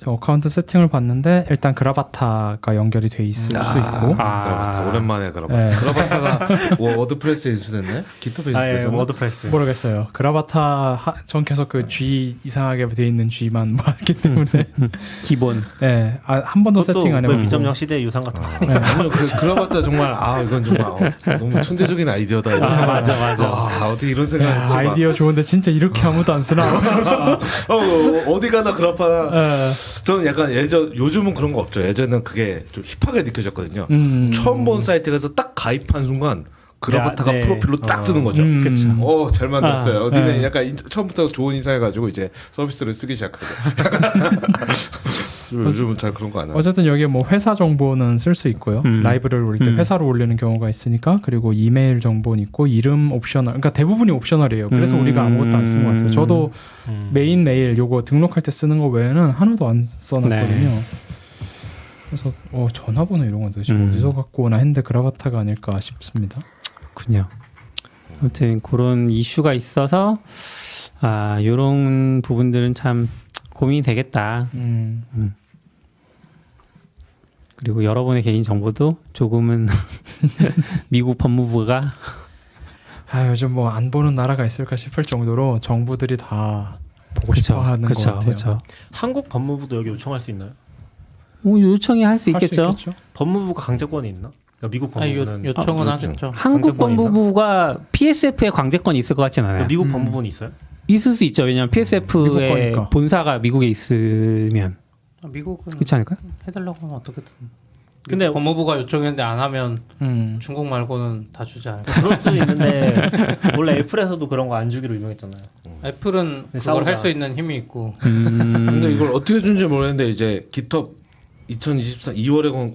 저 어카운트 세팅을 봤는데 일단 그라바타가 연결이 돼 있을 수 있고 그라바타 오랜만에 그라바타. 네. 그라바타가 뭐 워드프레스에 인수됐네? 기톱에 아, 예, 인수됐나? 워드프레스. 모르겠어요. 그라바타 전 계속 그 G 이상하게 돼 있는 G만 봤기 때문에 기본. 네, 한 번도 그것도 세팅 안 해보고 2.0 시대의 유산 같은 거. 네. 아니요, 그라바타 정말 이건 정말 너무 천재적인 아이디어다. 이런 생각. 맞아. 어떻게 이런 생각했지? 아이디어 좋은데 진짜 이렇게 아무도 안 쓰나? 어디 가나 그라파. 네. 저는 약간 요즘은 그런 거 없죠. 예전에는 그게 좀 힙하게 느껴졌거든요. 처음 본 사이트에 가서 딱 가입한 순간 그라바타가 네. 프로필로 딱 뜨는 거죠. 그쵸. 잘 만들었어요. 어디는 네. 약간 처음부터 좋은 인사해가지고 이제 서비스를 쓰기 시작하죠. 요즘은 잘 그런 거 안 해요. 어쨌든 여기에 뭐 회사 정보는 쓸 수 있고요. 라이브를 올릴 때 회사로 올리는 경우가 있으니까 그리고 이메일 정보는 있고 이름 옵셔널. 그러니까 대부분이 옵셔널이에요. 그래서 우리가 아무것도 안 쓴 것 같아요. 저도 메인 메일 요거 등록할 때 쓰는 거 외에는 하나도 안 써놨거든요. 네. 그래서 전화번호 이런 건 도대체 어디서 갖고 오나 했는데 그라바타가 아닐까 싶습니다. 그렇군요. 아무튼 그런 이슈가 있어서 이런 부분들은 참 고민이 되겠다. 그리고 여러분의 개인 정보도 조금은 미국 법무부가 요즘 뭐 안 보는 나라가 있을까 싶을 정도로 정부들이 다 보고 싶어하는 것 같아요. 그렇죠. 한국 법무부도 여기 요청할 수 있나요? 요청이 할 수 할 수 있겠죠. 법무부가 강제권이 있나? 그러니까 미국 법무부는 요청은 그렇죠. 하겠죠. 한국 강제권이 있나? 법무부가 PSF에 강제권이 있을 것 같진 않아요. 그러니까 미국 법무부는 있어요? 있을 수 있죠. 왜냐하면 미국 PSF의 거니까. 본사가 미국에 있으면 미국은 그렇지 않을까요? 해달라고 하면 어떻게든. 근데 법무부가 요청했는데 안 하면 중국 말고는 다 주지 않을까? 그럴 수 있는데 원래 애플에서도 그런 거 안 주기로 유명했잖아요. 애플은 그걸 싸우자. 할 수 있는 힘이 있고 근데 이걸 어떻게 준지 모르겠는데 이제 GitHub 2024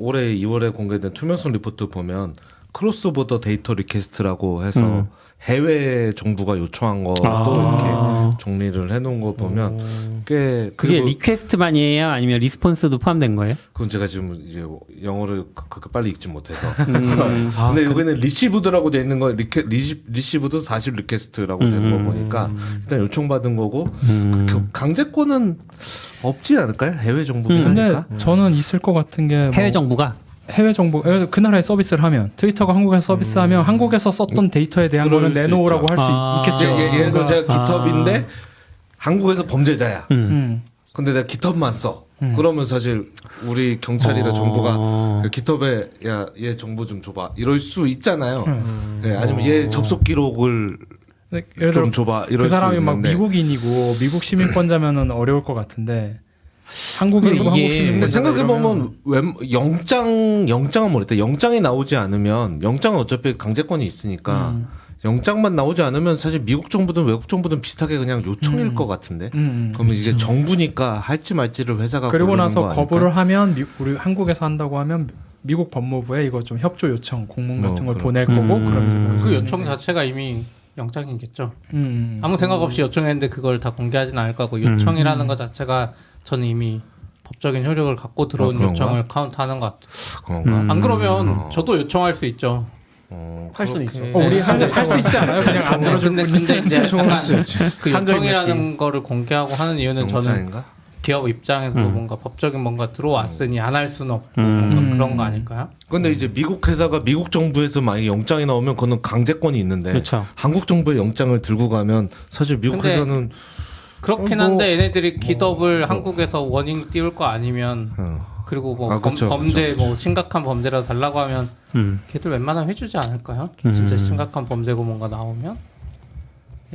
올해 2월에 공개된 투명성 리포트 보면 크로스보더 데이터 리퀘스트라고 해서 해외 정부가 요청한 것도 이렇게 정리를 해놓은 거 보면 꽤 그게 그리고 리퀘스트만이에요? 아니면 리스폰스도 포함된 거예요? 그건 제가 지금 이제 영어를 그렇게 빨리 읽지 못해서 근데 여기는 리시브드라고 돼 있는 거 리시브드 사실 리퀘스트라고 되는 거 보니까 일단 요청받은 거고 그 강제권은 없지 않을까요? 해외 정부긴 근데 하니까 저는 있을 것 같은 게 해외 정부가 해외 정부 그 나라에 서비스를 하면 트위터가 한국에서 서비스하면 한국에서 썼던 데이터에 대한 그럴 거는 수 내놓으라고 있죠. 할 수 있겠죠. 예를 들어 제가 깃허브인데 한국에서 범죄자야. 음. 근데 내가 깃허브만 써. 그러면 사실 우리 경찰이나 정부가 그 깃허브에 야얘 정보 좀 줘봐. 이럴 수 있잖아요. 네, 아니면 얘 접속 기록을 예를 들어 좀 줘봐. 이럴 그 사람이 수 막 있는데. 미국인이고 미국 시민권자면은 어려울 것 같은데 한국인이고 근데 한국 이게 시민권자 근데 생각해 보면 영장은 모르겠다. 영장이 나오지 않으면 영장은 어차피 강제권이 있으니까 영장만 나오지 않으면 사실 미국 정부든 외국 정부든 비슷하게 그냥 요청일 것 같은데. 그러면 이게 정부니까 할지 말지를 회사가 그리고 고르는 나서 거 아닐까? 거부를 하면 우리 한국에서 한다고 하면 미국 법무부에 이거 좀 협조 요청 공문 같은 걸 보낼 거고 그러면 그 요청 자체가 이미 영장이겠죠. 아무 생각 없이 요청했는데 그걸 다 공개하진 않을 거고 요청이라는 것 자체가 저는 이미 법적인 효력을 갖고 들어온 그런가? 요청을 카운트하는 것 같아요. 그런가? 안 그러면 저도 요청할 수 있죠. 할 수는 있죠. 우리 할 수 있지 않아요? 그냥 안 들어줄 근데 이제 약간 그 한글 요청이라는 거를 공개하고 하는 이유는 저는 영장인가? 기업 입장에서도 뭔가 법적인 뭔가 들어왔으니 안 할 수는 없고 뭔가 그런 거 아닐까요? 근데 이제 미국 회사가 미국 정부에서 만약 영장이 나오면 그거는 강제권이 있는데 그렇죠. 한국 정부의 영장을 들고 가면 사실 미국 근데 회사는 그렇긴 한데 얘네들이 기업을 한국에서 워닝 띄울 거 아니면 그리고 뭐 그쵸, 범죄 그쵸. 뭐 심각한 범죄라도 달라고 하면 걔들 웬만하면 해주지 않을까요? 진짜 심각한 범죄고 뭔가 나오면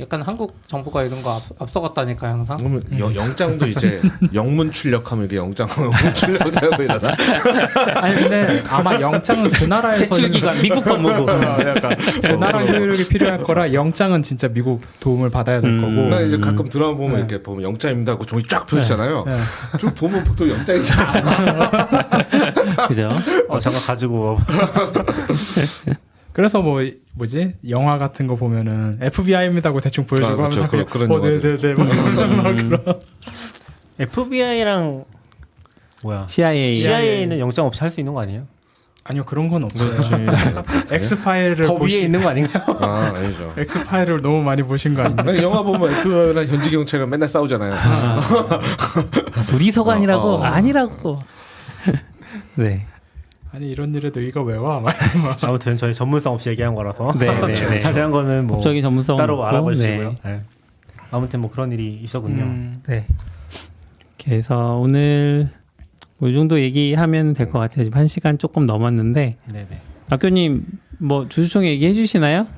약간 한국 정부가 이런 거 앞서갔다니까 항상. 그러면 영장도 이제 영문 출력하면 이게 영문 출력되고 이러나? 아니 근데 아마 영장은 그 나라에서 제출기관 미국 법무부. 그 나라 효력이 필요할 거라 영장은 진짜 미국 도움을 받아야 될 거고. 나 이제 가끔 드라마 보면 이렇게 보면 영장입니다 하고 종이 쫙 펴지잖아요. 좀 보면 보통 영장이잖아. 그죠? 잠깐 가지고 그래서 뭐지 영화 같은 거 보면은 FBI입니다 하고 대충 보여주고 그렇죠. 하면 그냥 그런 영화들. 네네네 막 그런. FBI랑 뭐야 CIA. 는 영장 없이 할 수 있는 거 아니에요? 아니요 그런 건 없어요. X 파일을 법 위에 있는 거 아닌가요? 아 아니죠. X 파일을 너무 많이 보신 거 아닙니까? 아니, 영화 보면 FBI랑 현지 경찰이랑 맨날 싸우잖아요. 우리 서관이라고 아니라고. 네. 아니 이런 일에도 이거 왜 와? 막 아무튼 저희 전문성 없이 얘기한 거라서 네, 네, 네. 자세한 거는 뭐 법적인 전문성 따로 없고, 알아보시고요. 네. 네. 아무튼 뭐 그런 일이 있었군요. 네. 그래서 오늘 뭐 이 정도 얘기하면 될 것 같아요. 지금 1시간 조금 넘었는데 네네. 학교님 뭐 주주총회 얘기해 주시나요?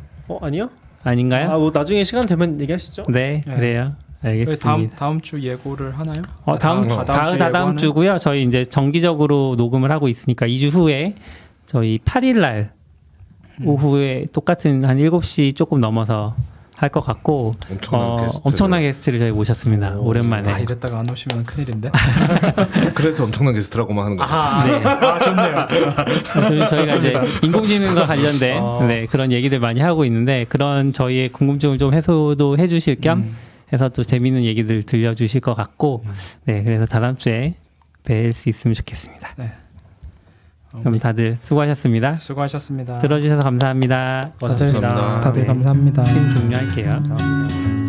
아니요? 아닌가요? 뭐 나중에 시간 되면 얘기하시죠. 네, 그래요. 알겠습니다. 다음 주 예고를 하나요? 다음 예고하는? 주고요. 저희 이제 정기적으로 녹음을 하고 있으니까 2주 후에 저희 8일 날 오후에 똑같은 한 7시 조금 넘어서 할 것 같고 엄청난 게스트를 저희 모셨습니다. 오랜만에. 아 이랬다가 안 오시면 큰일인데. 그래서 엄청난 게스트라고만 하는 거죠. 네. 좋네요. 저희가 이제 인공지능과 관련된 네, 그런 얘기들 많이 하고 있는데 그런 저희의 궁금증을 좀 해소도 해주실 겸 해서 또 재미있는 얘기들 들려주실 것 같고 네, 그래서 다음 주에 뵐 수 있으면 좋겠습니다. 네. 그럼 다들 수고하셨습니다. 수고하셨습니다. 들어주셔서 감사합니다. 감사합니다. 다들 감사합니다. 지금 종료할게요. 감사합니다.